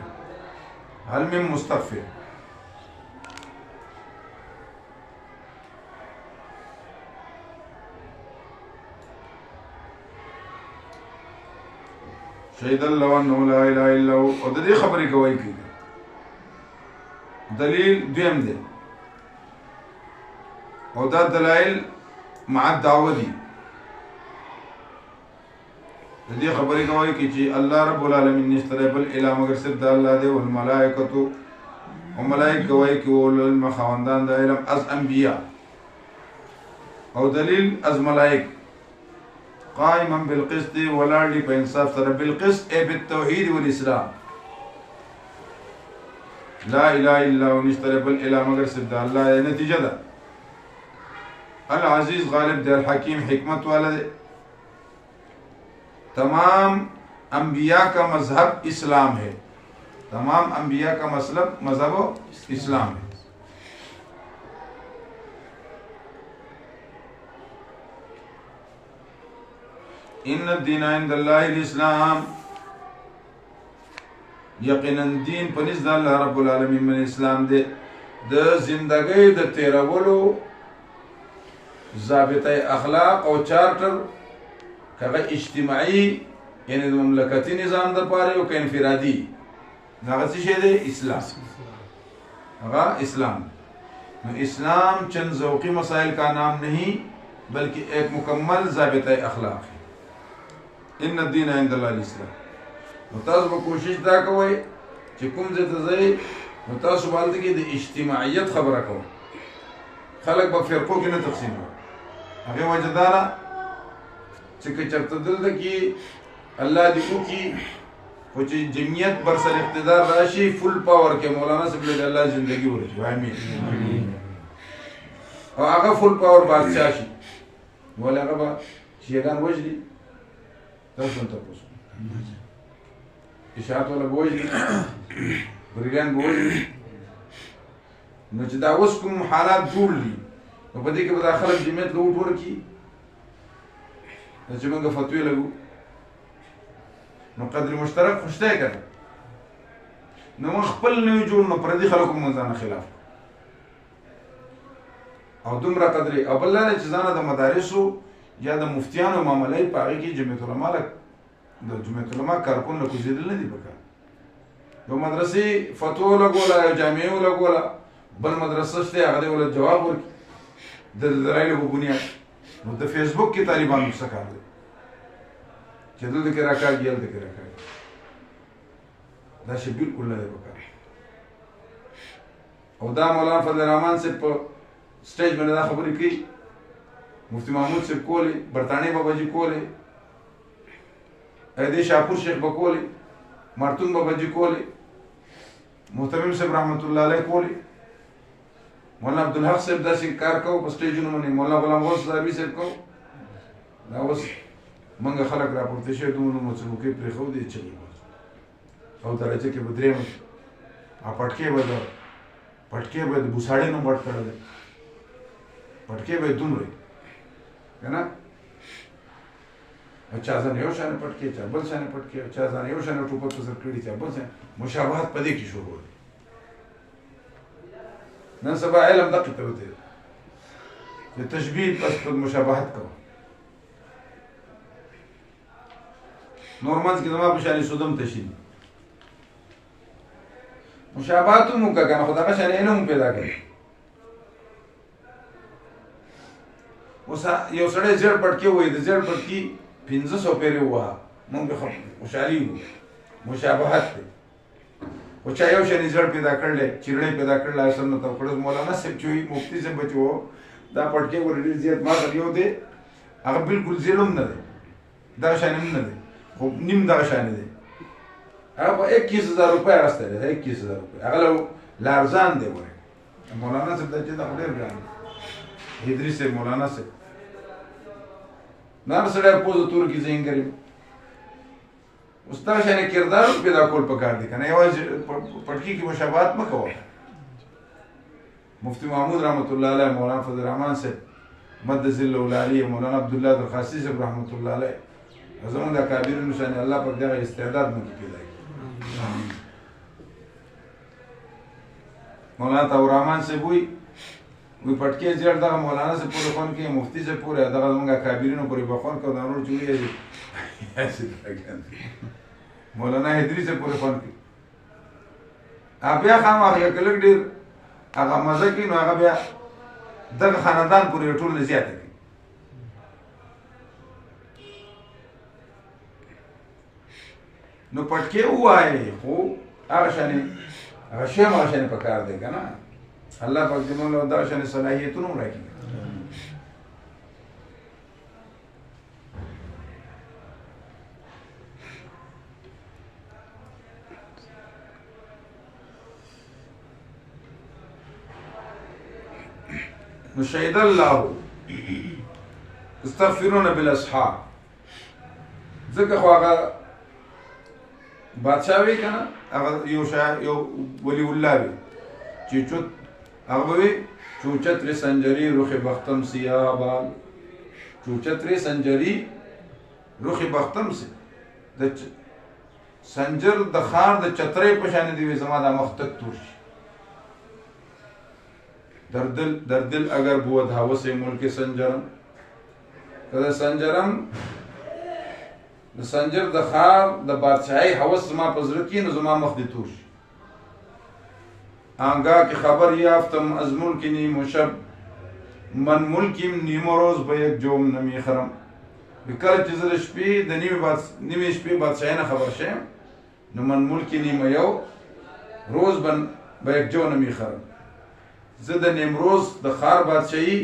شہید اللہ وانہو لا الہ الا ہو اور دی خبری گواہی کی دلیل دویم دے اور دا دلائل مع الدعوہ دی دی خبری گواہی کی چی اللہ رب العالمین نشترے بل الہ مگر صرف دا اللہ دے والملائکتو وملائک گواہی کی والعلم خواندان دا علم از انبیاء اور دلیل از ملائک قائما بالقسط ولارلی پا انصاف سر بالقسط اے بالتوحید والاسلام لا الہ الا ہو نشترے بل الہ مگر صرف دا اللہ دے نتیجہ دا العزیز غالب دے الحکیم حکمت والا دے تمام انبیاء کا مذہب اسلام ہے تمام انبیاء کا مذہب اسلام ہے ان الدین عند اللہ الاسلام یقینا دین پنیز دا اللہ رب العالمین من اسلام دے دا زندگی دا تیرولو ضابطہ اخلاق او چارٹر کغا اجتماعی یعنی د مملکتي نظام دپاره یو که انفرادي هغه څه شی دی؟ اسلام. هغه اسلام. نو اسلام چند ذوقی مسائل کا نام نہیں بلکہ ایک مکمل ضابطۂ اخلاق ہے. ان الدین عند الله الاسلام. نو تاسو به کوشش دا کوئ چې کوم ځای ته ځئ نو تاسو به هلته کې د اجتماعیت خبره کوئ، خلک به فرقو کې نه تقسیم کوي. هغې وجه دا ده چې که چېرته دلته کې الله دې وکړي خو چې جمعیت بر سر اقتدار راشي فل پاور کې مولانا صاحب له الله زندگی ورکړي. امین. او هغه فل پاور بادشاه شي ولې هغه به شیعهګان وژني. تاسو هم تپوس اشاعت والا به وژني، بریلیان به وژني. نو چې دا اوس کوم حالات جوړ دي نو په دې کې به دا خلک جمعیت له وټ ورکړي چې موږ فتوی لګو. نو قدر مشترک خو شته که نو موږ خپل نه یو جوړ، نو پردي خلکو موږ ځانه خلاف او دومره قدرې. او بل دا چې ځانه د مدارسو یا د مفتیانو معاملې په هغې کې جمعیت العلما د جمعیت العلما کارکون له کوزېدل نه دي پکار. یو مدرسې فتوا ولګوله، یو جامعې ولګوله، بل مدرسه شته هغه دې ولې جواب ورکړي د دلایلو په بنیاد. نو د فیسبوک کې طالبانو څه کار دی چې دلته کې راکاږي هلته کې راکاږي. دا شی بلکل نه دی پکار. او دا مولانا فضل الرحمن صاحب په سټیج باندې دا خبرې کوي، مفتی محمود صاحب کولې، برطاني بابا جي کولې، ایدې شاپور شیخ به کولې، مارتون بابا جي کولې، محتمم صاحب رحمت الله علیه کولې، مولانا عبدالحق صاحب داسې کار کوو په سټیجونو باندې، مولانا غلام غوث صاحبي صاحب کوو. دا اوس موږ خلک راپورته شوي دومره مو څوکۍ پرېښودې چغې او درجه کې به درېیم او پټکې به د بوساړې نوم غټ کړی دی. پټکې به یې دومره که نه چا ځان یو شانې پټکې، چا بل شانې پټکې، چا ځان یو شانې ټوپک په سر کړي، چا بل شانې. مشابهت په دې کې شروع دی. نن سبا علم دقې ته وتی چې تشبیه بس په مشابهت کوه. نور منځ کې زما په شانې سودم تشي مشابهت هم وکړه که نه خو دغه شانې علم هم پیدا کړي. اوس یو سړی زیړ پټکې وایي، د زیړ پټکي 500 پیرې ووهه، موږ به خوشحالي وو. مشابهت دی. خو چا یو شانې زیړ پیدا کړلی، چیرړی پیدا کړلی، سنت او کړه. مولانا صاحب چې وایي، مفتي صاحب به چې و دا پټکې ور ډېر زیات ما سره یو دی، هغه بلکل زیړ هم نه دی، دغه شانې هم نه دی، خو نیم دغه شانې دی. هغه په 21,000 روپۍ اخیستی دی. 21,000 روپۍ هغه لارزان دی. ورې مولانا صاحب دا چې دا خو ډېر ګران دی. ادریس صاحب، مولانا صاحب نار سړی پوزه تور کې زینګر یم. اوس دغه شانې کردار پیدا کول پکار دي که نه، یوازې پټکي کې مشابهت مه کوه. مفتی محمود رحمت الله علیه، مولانا فضل الرحمن صاحب مد ظل العالی، مولانا عبدالله درخاصي صاحب رحمت الله علیه، زمونږ د اکابرینو شانې الله پاک دغه استعداد موږ کې پیدا کړي. مولانا طاهر الرحمن صاحب وایي پټکې زیړ دغه مولانا صاحب پورې خوند کوي، مفتي صاحب پورې، دغه زمونږ اکابرینو پورې به خوند کوي. دا نور چې وایي مولانا حیدري صاحب پورې خوند کوي. بیا خامخا که لږ ډېر هغه مزه کوي نو هغه بیا دغه خاندان پورې ټول نه زیاته کوي. نو پټکې ووایې خو هغه شانې هغه شی هم هغه شانې پکار دی که نه. الله پاک دې موږ له دغه شانې صلاحیتونه هم راکړي. نو شهد الله استغفرون بالاسحار، ځکه خو هغه بادشاه وی که نه، هغه یو ولی الله وی چې چوت هغه به وي چوچت ری سنجری رخ بختم سیاه بال، چوچت ری سنجری رخ بختم سی د سنجر د خار د چترې په شان دی وي زما د مخ تک تور شي. در دل اگر بود هوس ملک سنجرم، کله سنجرم د سنجر د خار د بادشاہي حوث زما په زړه کې، نو زما مخ دې تور شي. آنگاه که خبر یافتم از ملک نیم و شب، من ملکیم نیم و روز به یک جوم نمی خرم. کله چې زه د شپې د نیمې شپې بادشاهۍ نه خبر شم، نو من ملک نیم یو روز به یک جو نمی خرم. زه د نیمروز د خار بادشاهي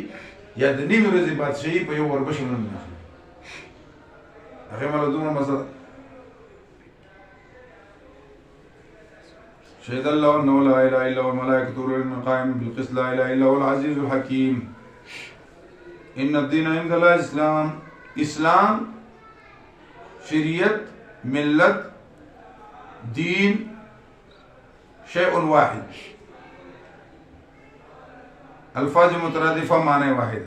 یا د نیمې ورځې بادشاهي په یو وربشو نه مې اخلي. هغې مله دومره مزه ده. شهد الله انه لا اله الا هو الملائكة اولو العلم قائما بالقسط لا اله الا هو العزيز الحكيم. ان الدين عند الله اسلام. اسلام شریعت ملت دین شیء واحد، الفاظ مترادفه معنی واحد.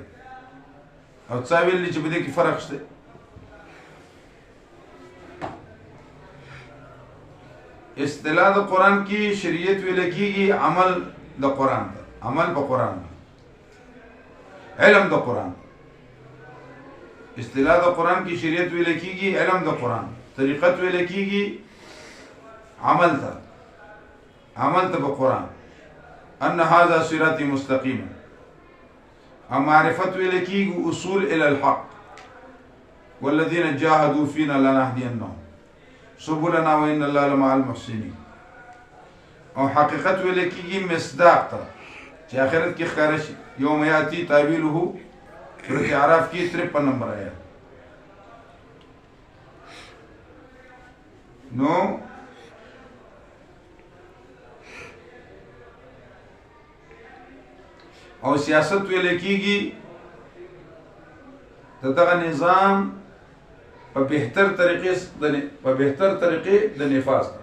او څه ویلي چې په دې کې فرق شته؟ اصطلاح د قرآن کی شریعت ویل کیږي عمل د قرآن ده، عمل په قرآن ده، علم د قرآن. اصطلاح د قرآن کی شریعت ویل کیږي علم د قرآن، طریقت ویل کیږي عمل ته، عمل ته په قرآن. ان هذا صراطي مستقيما. او معرفت ویل کیږي اصول الى الحق، والذين جاهدوا فينا لنهدينهم سبلنا وان الله لمع المحسنين. او حقیقت ویل کیږي مصداق ته، چې آخرت کې ښکاره شي. یوم یاتی تعبیره سورۃ اعراف کی 53 نمبر آیات. نو او سیاست ویل کیږي دغه نظام په بهتر طریقې د نفاذ ته،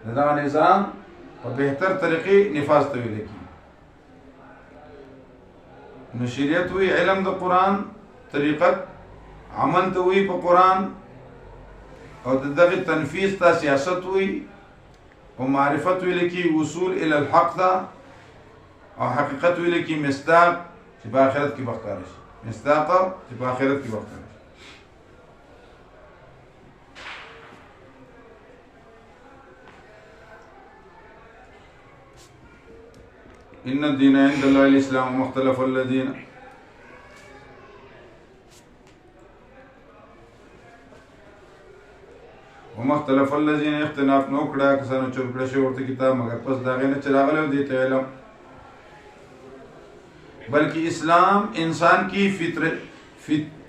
دغه نظام په بهتر طریقې نفاذ ته ویل کیږي. نو شریعت وی علم د قرآن، طریقت عمل ته وی په قرآن، او دغه تنفیذ ته سیاست وی، او معرفت ویل کی وصول الى الحق ته، او حقیقت ویل کی مصداق چې په آخرت کې بختار شي، مصداق چې په آخرت کې بختار شي. ان الدين عند الله الاسلام مختلف الذين ومختلف الذين اختلاف نو کړه کسانو چې کړه شو ورته کتاب مگر پس دا غنه چې راغله دي ته علم. بلکہ اسلام انسان کی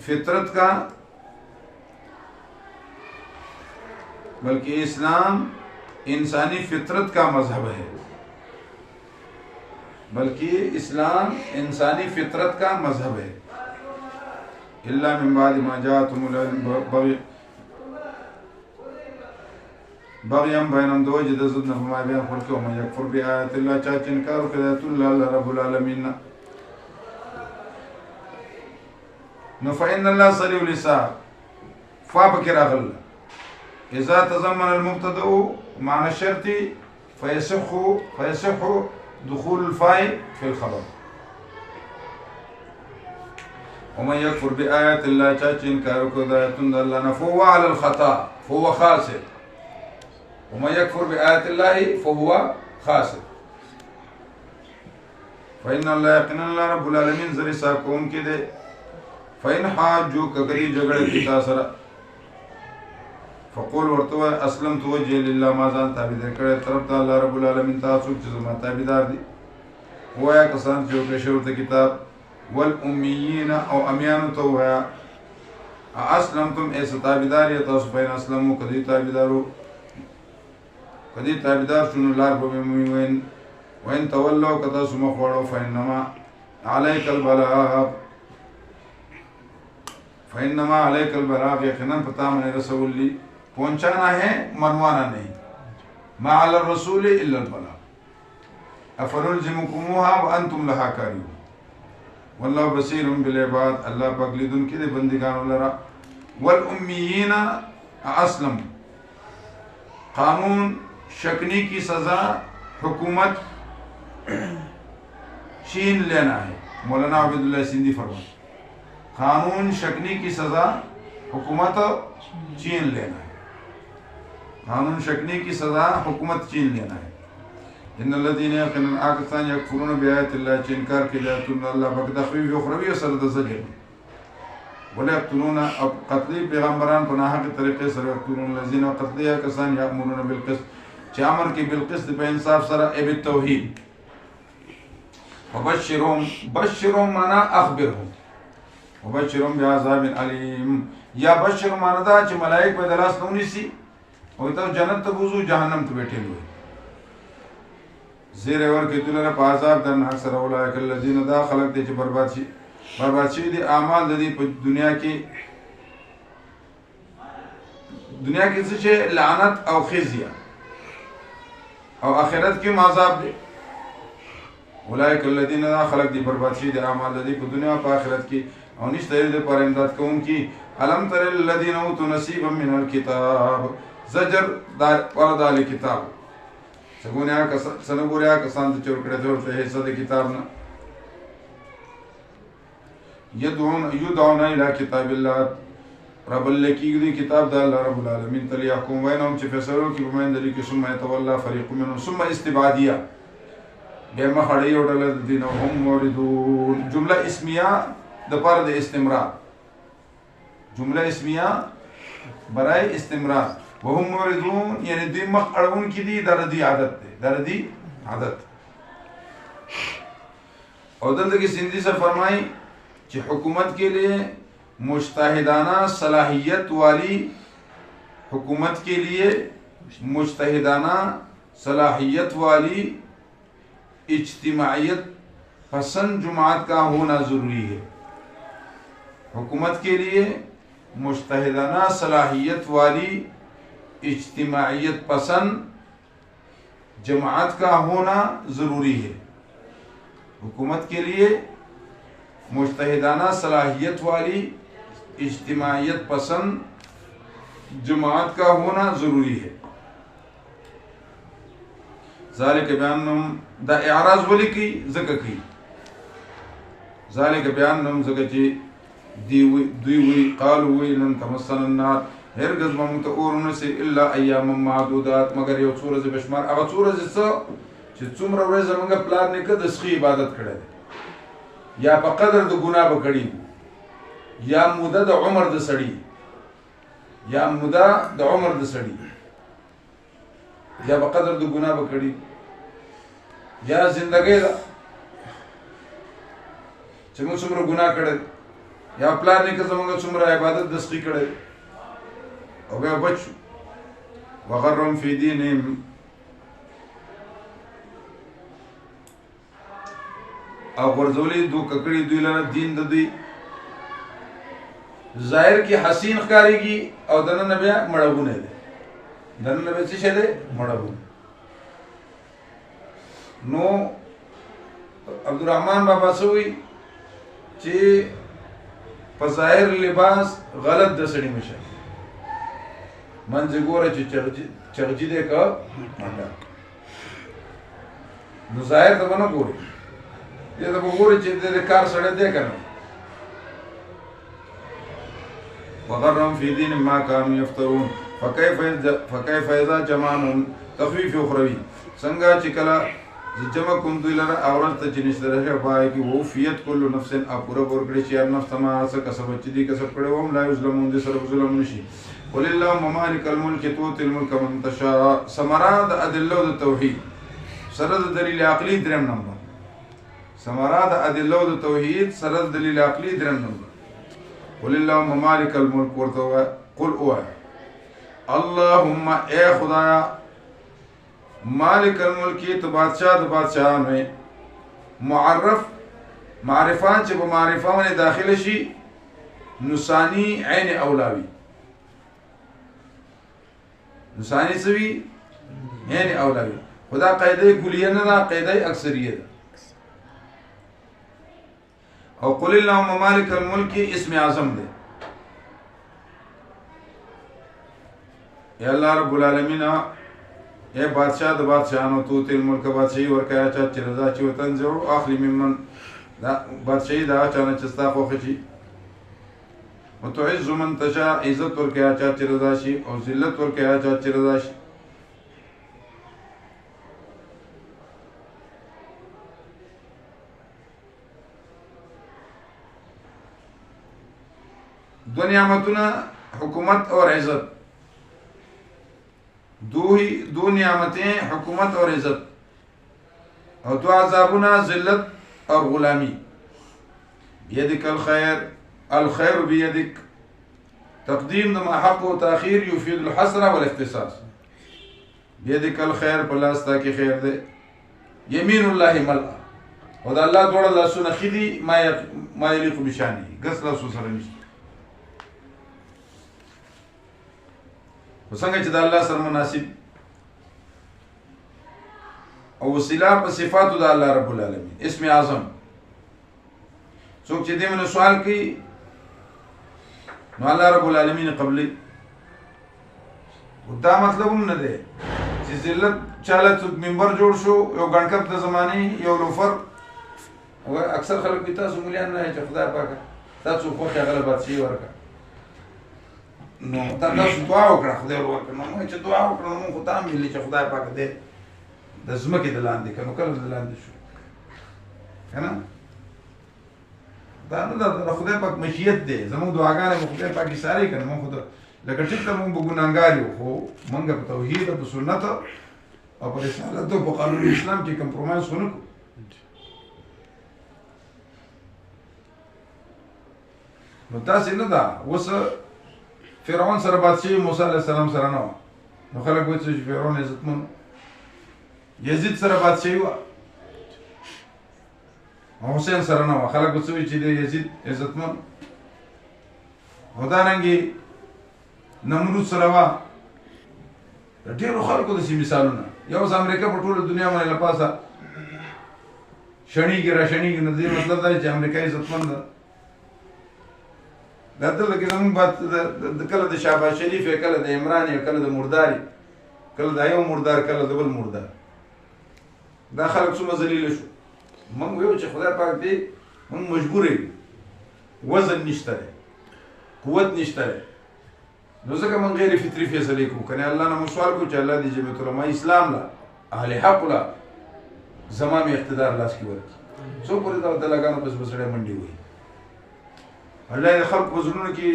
فطرت کا، بلکہ اسلام انسانی فطرت کا مذہب ہے، بلکہ اسلام انسانی فطرت کا مذہب ہے. الا من بعد ما جاءتهم العلم بغیم بینم دو وجه د ضد نه ما بیان خلق او من یکفر بآیات الله، چا چې انکار وکړي آیات الله رب العالمین. نو فإن الله سریع الحساب. فا پکې راغله اذا تضمن المبتدأ معنى الشرط فيصح دخول الفاء في الخبر. ومن يكفر بآيات الله چا چې انکار وکړي د آیاتونو د الله نه فهو على الخطأ فهو خاسر. ومن يكفر بآيات الله فهو خاسر. فإن الله يقين الله رب العالمين زر حساب کوونکی دی. فإن حاجوک کری جګړه کی تا سره فقول ورته اسلمت وجهي لله ما ځان تابعدار کړی طرف ته الله رب العالمین. تاسو چې زما تابعدار دي وایا کسان چې وکړي شو ته کتاب والأميين او امیانو ته وایا اسلمتم ایس تابعدار یا تاسو بین اسلمو کدی تابعدارو کدی تابعدار شنو لار به مومن وین تولوا کتا سم خوړو فإنما عليك البلاغ فإنما عليك البلاغ یقینا پتا من رسول لی پہنچانا ہے منوانا نہیں. ما علی الرسول الا البلاغ افنلزمکموها وانتم لها کارهون والله بصیر بالعباد. اللہ پاک لیدن کی دے بندگانو لرا. والأمیین اسلم قانون شکنی کی سزا حکومت چین لینا ہے. مولانا عبداللہ سندھی فرمان قانون شکنی کی سزا हुकूमत छीन लेना है, कानून शकनी की सजा हुकूमत छीन लेना है। इन्नल्लज़ीना आकसान यकफुरून बिआयातिल्लाह इनकार के जातुन अल्लाह बक तखवीफ उखरवी और सरद ज़जर वला यक़तुलून अब क़त्ल पैगम्बरान पनाह के तरीक़े से यक़तुलून लज़ीना क़त्लिया कसान यामुरून बिलक़िस्त चामर के बिलक़िस्त पे इंसाफ सरा एबि तौहीद वबश्शिरहुम माना अख़बिरहुम वबश्शिरहुम बिअज़ाबिन अलीम या बश्शिर माना दा च मलाइक पे दलास नौनिसी और तो जन्नत तबुजु जहन्नम तो बैठे हुए ज़ेर वर के तुलना पाज़ाब दरनाक सरा उलाइक अल्लज़ीना दा खलक दे च बर्बादी दे आमाल दे दुनिया की से लानत और खिज़िया और आखिरत की माज़ाब दे उलाइक अल्लज़ीना दा खलक दे बर्बादी दे आमाल दे दुनिया पर आखिरत की और निश तरीक़े पर इमदाद को उनकी अलम तरल लज़ीना उतु नसीबम मिनल किताब ज़जर दाल किताब सगुनिया का सनगुरिया का शांत चोरकड़े जोड़ते हैं सद किताब ना युदौना इला किताबिल्लाह रब्बल की किताब दा अल्लाह रब्बुल आलमीन तली यहकुम बैनहुम च फैसलों की बमैन दली के सुम्मा यतवल्ला फरीक़ुम मिनहुम सुम्मा इस्तिबादिया बेमा खड़ी उड़ल दिन हम मौरिदून जुमला इस्मिया दपर दे इस्तिमरार जुमला इस्मिया बराए इस्तिमरार वहुम मौरिदून यानी दिमख अड़उन की दी दर्दी आदत और दर्द की सिंधी से फरमाई कि हुकूमत के लिए मुज्तहिदाना सलाहियत वाली हुकूमत के लिए मुज्तहिदाना सलाहियत वाली इज्तिमाइयत पसंद जमात का होना ज़रूरी है। हुकूमत के लिए मुज्तहिदाना सलाहियत वाली इज्तिमाइयत पसंद जमात का होना ज़रूरी है। हुकूमत के लिए मुज्तहिदाना सलाहियत वाली इज्तिमाइयत पसंद जमात का होना ज़रूरी है। ज़ालिक बयानुम दा इराज़ वली की ज़िक्र की ज़ालिक बयानुम ज़िक्र की दी हुई क़ालू हुई लन तमस्सन अन्नार हरगज़ ममुत औरन से इल्ला अय्याम मादूदात मगर यो सूरज बेशुमार अब सूरज से चुमर वे जमंगा प्लान ने कद इसकी इबादत करे या बकदर द गुनाह बकड़ी या मुदा द उमर द सड़ी या मुदा द उमर द सड़ी या बकदर द गुनाह बकड़ी या जिंदगी दा चमु सुमर गुनाह करे या प्लान ने कदमंगा सुमर इबादत दस्ती करे और वे बच वगरम फी दीनिम और वर्जोली दो ककड़ी दुई लना दीन ददी जाहिर की हसीन कारीगी और दन नबिया मड़बुने दे दन नबी से शेदे मड़बुने नो अब्दुर्रहमान बाबा से हुई चे पजाहिर लिबास गलत दसड़ी में शे मंज गोरे चे चर्जी दे का मंडा नुजाहिर तो बना गोरे ये तो बगोरे चिंते कार सड़े दे करना वगरम फी दीन मा कानू यफ्तरून फकैफ इज़ा जमानुम तखवीफ उखरवी संगा चिकला जमा कुम दुलरा औरत तजनिस रहे बाय की वो फियत कुल्लु नफ्सिन अपूरा बोरकड़ी चियार नफ्स तमा आसा कसब चिदी कसब करे वम ला युज़लमून दे सरब जुलम नशी वलिल्लाहु ममालिकल मुल्क तुतिल मुल्क मन तशा समराद अदिल्लु तौहीद सरद दलील अक़ली द्रम नंबर समराद अदिल्लु तौहीद सरद दलील अक़ली द्रम नंबर वलिल्लाहु ममालिकल मुल्क वरतवा कुल हुआ अल्लाहुम्मा ए खुदाया मालिकल मुल्की तो बादशाह में मुअर्रफ मारिफान जब मारिफा में दाखिल शी नुसानी ऐन औलावी नुसानी सवी ऐन औलावी खुदा क़ैदे कुलियन ना क़ैदे अक्सरियत और कुलिल्लाहुम्मा मालिकल मुल्की इसमें आज़म दे या अल्लाह रब्बुल आलमीन ए बादशाह द बादशाह नो तू तिल मुल्क बादशाही और क्या चा चिरजा ची वतन जो आखिरी मिमन बादशाही दा चाना चस्ता को खची وتعز من تشاء عزت ورکې چا چې رضا شي او ذلت ورکې چا چې رضا شي. دو نعمتونه حکومت اور عزت، دو نعمتیں حکومت اور عزت، اور دو عذابونه ذلت اور غلامی. بیدک الخیر، الخیر بیدک، تقدیم دما حق و تاخیر یفید الحسر والاختصاص. بیدک الخیر پلاستا کی خیر دے، یمین اللہ ملأ، او دا اللہ دوڑا لاسونا خیدی ما یلیق بشانی، گس لاسو سرنشت. وسنګ چې د الله سره مناسب او وسیله په صفاتو د الله رب العالمین اسم اعظم. څوک چې دې منه سوال کوي نو الله رب العالمین قبلي. دا مطلب هم نه دی چې ذلت چاله څوک منبر جوړ شو یو ګڼکپ د زمانه یو لوفر. او اکثر خلک په تاسو مليان نه چې خدای پاک تاسو خو هغه بادشي ورکړه نو تاسو دعا وکړه خدای ورکړه. نو موږ چې دعا وکړو نو موږ ته ملي چې خدای پاک دې د زمکه د لاندې کنو کله د لاندې شو کنه. دا نو د خدای پاک مشیت دی. زموږ دعاګانې خدای پاک یې ساري کنه. موږ خدای لکه ټیک ته موږ ګناګار یو خو موږ په توحید او سنت او په رسالت او په قانون اسلام کې کمپرومایز ونه کو. نو تاسو نه دا وس فرعون سره بادشاہ موسی علیہ السلام سره نه نو خلک وایي چې فرعون عزتمن. یزید سره بادشاہي و حسین سره نه خلک وایي چې یزید عزتمن. ودانګي نمرود سره وا ډېرو خلکو د سیمې مثالونه. یو ځ امریکا په ټوله دنیا باندې لپاسه شڼیږي را شڼیږي نو دې مطلب دا چې امریکا عزتمن ده. دا دلته کې زموږ بعد کله د شهباز شریف کله د عمران کله د مرداري کله د یو مردار کله د بل مردار. دا خلک څومره ذلیل شو. موږ ویو چې خدای پاک دې موږ مجبور یو وزن نشته قوت نشته نو ځکه موږ غیر فطري فیصله کوو. کنه الله نه سوال کوو چې الله دې جمعیت العلماء اسلام لا اهل حق لا زمام اقتدار لاس کې ورکړي. څو پورې دا د لګانو بس بسړې منډي وي. الله دې خلق په زړونو کې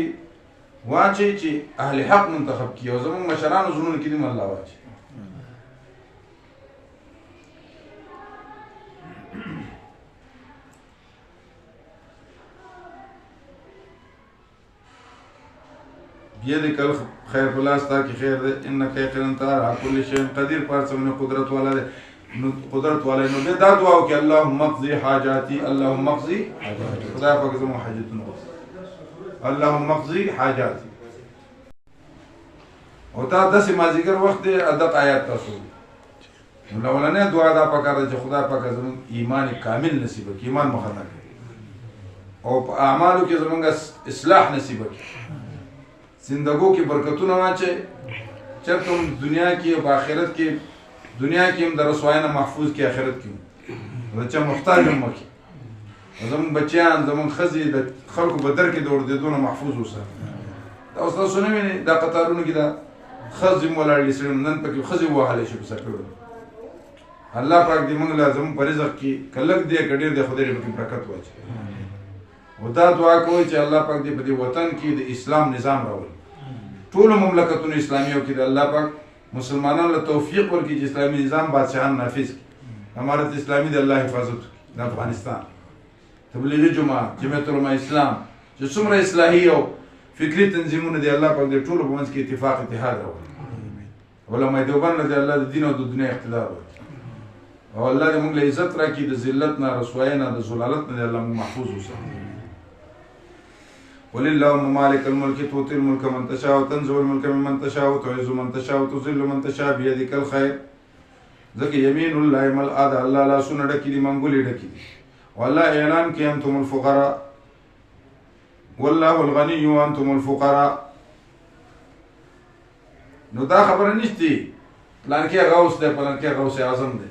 واچي چې اهل حق منتخب کړي او زموږ مشرانو زړونو کې دې الله واچي. بیدک الخیر پلاستا کی خیر دے انک یقینا انت علی کل شیء قدیر. پر سمنے قدرت والا دے قدرت والے نو دے دا دعا کہ اللهم اقضي حاجاتي اللهم اقضي حاجاتي. خدا پاک زمو حاجتونه اللهم اقضي حاجاتي. او تا داسې مازیګر وخت دی ادب آیات تاسو نو لولنه دعا دا پکاره چې خدا پاک زمو ایمان کامل نصیب کړي ایمان مخاطه کړي او په اعمالو کې زمونږ اصلاح نصیب کړي زندګو کې برکتونه واچي چرته دنیا کې او آخرت کې. دنیا کې هم د رسوایانه محفوظ کې آخرت کې بچا محتاج هم وکړي. زمون بچیان زمون خزي د خلکو بدر کې د اردیدونه محفوظ اوسه. دا اوس تاسو نه وینئ دا قطارونو کې دا خزي مولاړي سره نن پکې خزي وهاله شي په سکرو. الله پاک دې موږ لازم په رزق کې کلک دې کډیر دې خدای دې برکت واچي. ودا دعا کوي چې الله پاک دې په دې وطن کې د اسلام نظام راولي. ټول مملکتونو اسلاميو کې د الله پاک مسلمانانو له توفیق ورکړي چې اسلامي نظام بادشاہان نافذ کړي. امارت اسلامي د الله حفاظت د افغانستان تبلیغی جماعت جمعیت علماء اسلام چې څومره اصلاحي او فکری تنظیمونه دی الله پاک دې ټول په منځ کې اتفاق اتحاد راوړي. علماء دیوبند له الله د دین او د دنیا اقتدار ورکړي او الله دې موږ له عزت راکړي د ذلت نه رسوایی نه د ذلالت نه الله موږ محفوظ وساتي. ولله مالك الملك تؤتي الملك من تشاء وتنزع الملك ممن تشاء وتعز من تشاء وتذل من تشاء بيدك الخير. ذکر یمین الله ملأ ده الله لا سونه ډکې دي منګولې ډکې دي. والله اعلان کې انتم الفقراء والله الغني وانتم الفقراء. نو دا خبره نشته پلان کې غوث ده پلان کې غوث اعظم ده.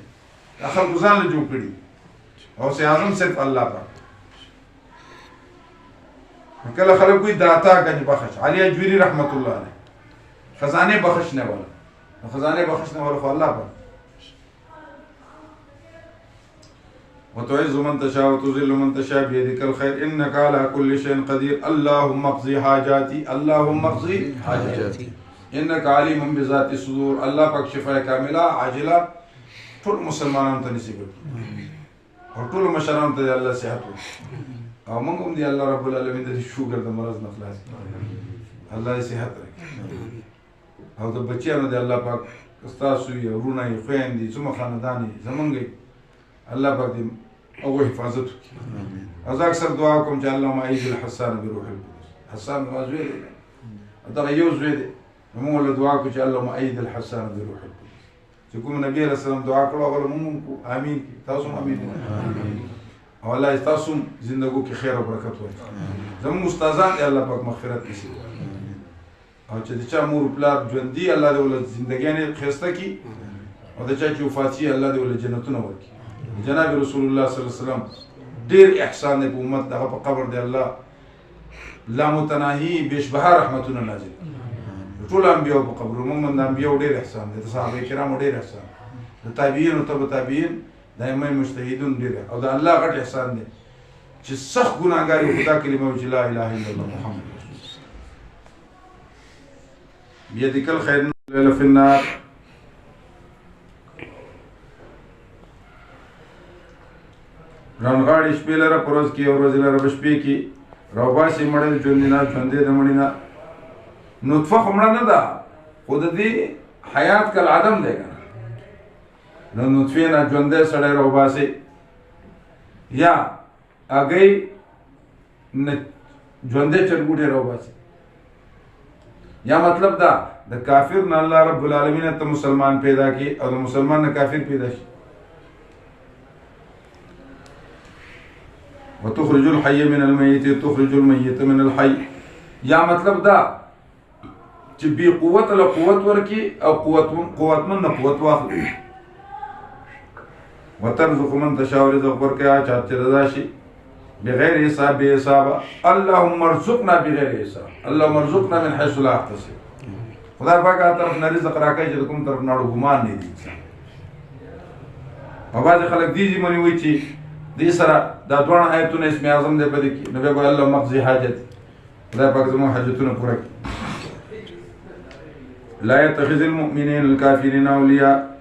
اخر ګزان له جوړ کړي غوث اعظم صرف الله پاک. کله خلک کوئی داتا گنج بخش علی اجویری رحمت الله علیه خزانه بخش نه ولا خزانه بخش نه ولا خو الله په وتعز من تشاء وتذل من تشاء بيدك الخير انك على كل شيء قدير اللهم اقضي حاجاتي اللهم اقضي حاجاتي انك عليم بذات الصدور الله پاک شفاء کامله عاجله ټول مسلمانانو ته نصیب کړي او ټول مشرانو ته الله صحت او موږ هم دي الله رب العالمین د شوګر د مرض نه خلاص الله صحت راکړي او د بچیانو د الله پاک استاسو یې ورونه یې خويندې څومره خاندان زمونږ الله پاک دې او حفاظت وکړي او زه اکثر دعا کوم چې اللهم اعيذ الحسان بروح القدس حسان واجوي دا یو زوی دی موږ له دعا کوو چې اللهم اعيذ الحسان بروح القدس چې کوم نبی علیہ السلام دعا کړو هغه موږ امين تاسو هم امين او الله تاسو زندګو کې خیر او برکت ورکړي زموږ استادان الله پاک مغفرت وکړي او چې د چا مور پلار ژوندۍ الله دې ول زندګیانه خسته کی او د چا چې وفات شي الله دې ول جنتونه ورکړي جناب رسول الله صلی الله علیه وسلم ډیر احسان دی په امت دغه په قبر دی الله لا متناهي بشبه رحمتونه نازل ټول انبیاء په قبر موږ د انبیاء ډیر احسان دي صحابه کرام ډیر احسان د تابعین او تبع تابعین دایمه مجتهدون ډیر او د الله غټ احسان دی چې سخت ګناګار خدا کلمه وجه لا اله الا الله محمد بيدك الخير ليله في النار رنغاړي شپې لره پروز کې او ورځې لره بشپې کې راوباسي مړل ژوندینا ژوندې د مړینا نطفه خو مړه نه ده خو د دې حیات کل عدم دی که نه نو نطفې نه ژوندی سړی راوباسي یا هګۍ نه ژوندی چرګوټی راوباسي یا مطلب دا د کافر نه الله رب العالمین ته مسلمان پیدا کی او د مسلمان نه کافر پیدا شي وتخرج الحي من الميت تخرج الميت من الحي یا مطلب دا چې بی قوت له قوت ورکی او قوتمن نه قوت واخلي وترزق من تشاء رزق ورکا چاته رضا شي بغیر حساب بے حساب اللهم ارزقنا بغیر حساب اللهم ارزقنا من حيث لا احتسب خدای پاک طرف نه رزق راکړي چې کوم طرف نه ګمان نه دي په باندې خلک دي مني وي چې دې سره دا دوه آیتونه اسم اعظم دې پدې کې نو به ګل الله مقضي حاجت خدای پاک زموږ حاجتونه پوره کړي لا يتخذ المؤمنين الكافرين اولياء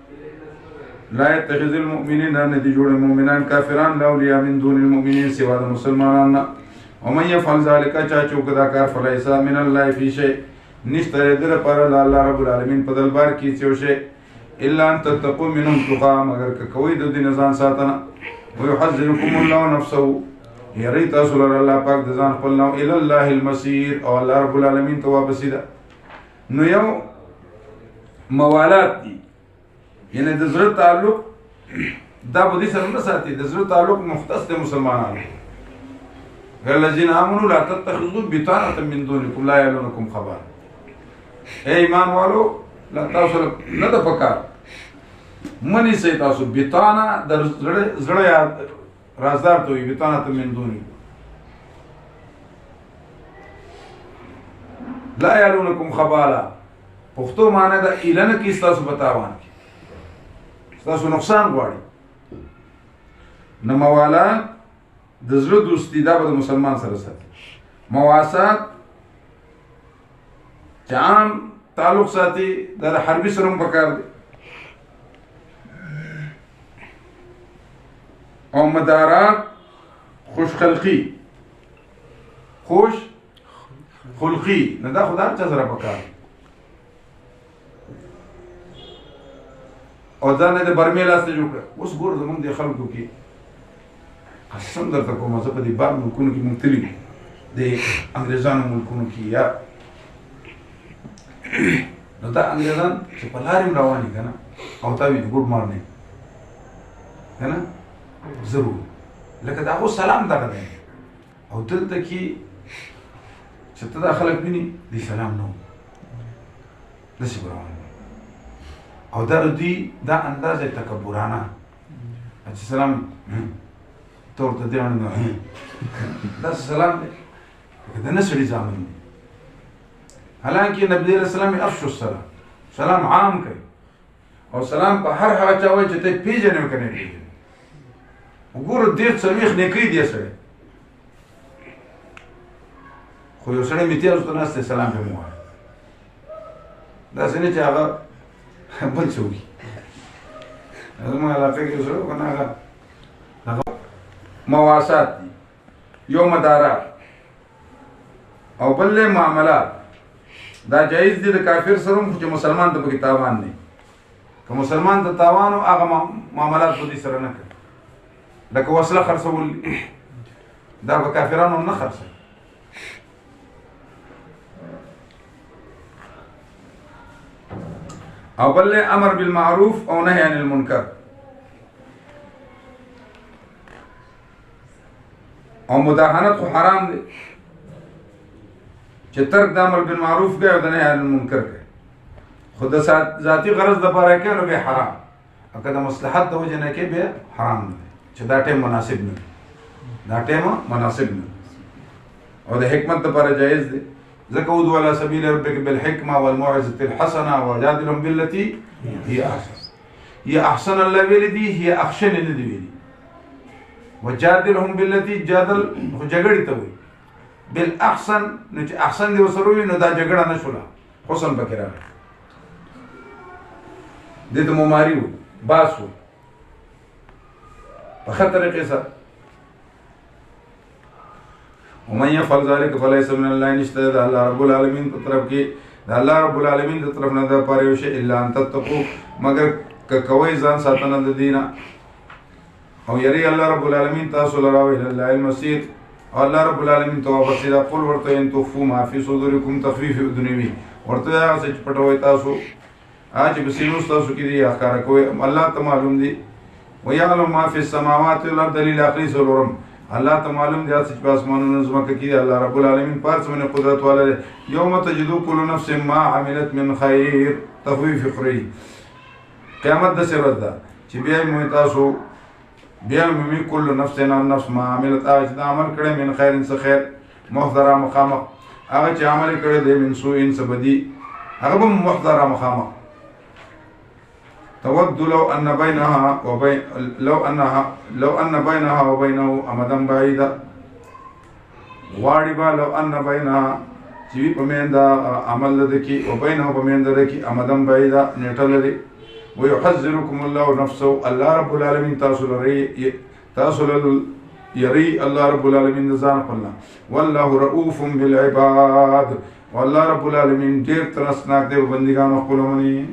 لا يتخذ المؤمنين ان دي جوړ مؤمنان کافران اولياء من دون المؤمنين سوا د مسلمانانو ومن يفعل ذلك چا چوکدا کار فليس من الله في شيء نشتره در پر الله رب العالمین په دربار کې څه شي الا ان تتقوا منهم تقى مگر کوي د دین ځان ساتنه ويحذركم الله نفسه يري تاسو لر الله پاک د ځان خپل نو الى الله المصير او الله رب العالمین ته واپس ده نو یو موالات دي یعنی د زړه تعلق دا به دې سره نه ساتي د زړه تعلق مختص د مسلمانانو الذين امنوا لا تتخذوا بطانه من دونكم لا يلونكم خبر اے ایمان والو لا تاسو نه د پکار منی سي تاسو بطانه د زړه یاد رازدار ته وي بطانه من دونكم لا يلونكم خبالا پښتو معنی دا اعلان کی تاسو بتاوان تاسو نقصان غواړي نو موالات د زړه دوستی دا به مسلمان سره ساتي مواسات چې عام تعلق ساتي د حربي سره هم پکار دي او مدارات خوش خلقی خوش خلقی نه دا خدای چا سره پکار او ځان د برمې لاس ته جوړ کړ اوس ګور زمونږ د خلکو کې قسم درته کوم زه په دې بار ملکونو کې مونږ تللي د انګریزانو ملکونو کې یا نو دا انګریزان چې په لارې هم روان دي که نه او تا وي ګډ مارنینګ که نه ضرور لکه د هغو سلام دغه دی او دلته کې چې ته دا خلک ویني دی سلام نه و داسې به روان او دا دوی دا انداز تکبرانه چې سلام ته ورته دی دا سلام دی د نه سړي زامن دي. حالانکه نبی علیہ السلام افشو السلام، سلام عام کوي او سلام په هر هغه چا وایي چې ته پیژنې او که نه پیژنې. وګوره ډېر څلوېښت نیکۍ دی سړی، خو یو سړی میتیازو ته ناست دی سلام پرې مه وایه. داسې نه چې هغه بل څه وکړي. زموږ علاقه کې یو سړی و که نه هغه مواسات دي، یو مدارات او بل معاملات. دا جایز دي د کافر سره هم، خو چې مسلمان ته پکې تاوان نه وي. که مسلمان ته تاوان و هغه معاملات به دې سره نه کوي. لکه وسله خرڅول دا به کافرانو هم نه خرڅوي. او بل امر بالمعروف او نهي عن المنکر. او مداهنت خو حرام دی چې ترک د امر بالمعروف کوي او د نهي عن المنکر کوي، خو د ذاتي غرض دپاره کوي نو بیا حرام، او که د مصلحت د وجې نه کوي بیا حرام نه دی چې دا ټیم مناسب نه دی، دا ټیم مناسب نه دی. او د حکمت دپاره جایز دی، ځکه ادعو علی سبیل ربک بالحکمه والموعظة الحسنه وجادلهم بالتي هي احسن. هي احسن الله ویلي دي، هي اخشن نه دي ویلي. وجادلهم بالتي جادل خو جګړې ته وایي، بالاحسن نو چې احسن دې ورسره وي نو دا جګړه نه شوله، حسن پکې راغی. دې ته مماري وایي، باس وایي په ښه طریقې سره. ومن يفعل ذلك فليس من الله، نشته د الله رب العالمین په طرف کې، د الله رب العالمین د طرف نه د پاره یو شی الا ان تتقوا، مگر که کوئ ځان ساتنه د دینه او یری الله رب العالمین تاسو لرا او الى الله المسیر. او الله رب العالمین ته واپس دا قول ورته ان تخفوا ما فی صدورکم تخفیف دنیوی، ورته هغه څه چې پټوي تاسو هغه چې په سینو تاسو کې دي ښکاره کوئ، الله ته معلوم دي. ويعلم ما فی السماوات والارض دلیل عقلی څلورم، الله ته معلوم دی چې په اسمانونو ځمکه کې الله رب العالمین پارڅ باندې قدرت والا دی. یوم تجدو کل نفس ما عملت من خیر، تخویف فقری. قیامت داسې ورځ ده چې بیا موږ تاسو بیا مومي کل نفس نفس ما عملت، هغه چې عمل کړی من خیر څه خیر، محضره مخامخ، هغه چې عمل کړی دی من سوء څه بدي، هغه به محضره مخامخ. تود لو ان بينها وبين لو ان بينها وبينه امدا بعيدا، غواړي به لو ان بينها چې وي په میانده عمل لده کې او بینه په میانده ده کې امدا بعیدا نیټه لري. ويحذركم الله نفسه، الله رب العالمین تاسو یری الله رب العالمین د ځان خپلنا. والله رؤوف بالعباد، والله رب العالمین ډېر ترسناک دی بندګانو خپلو باندې.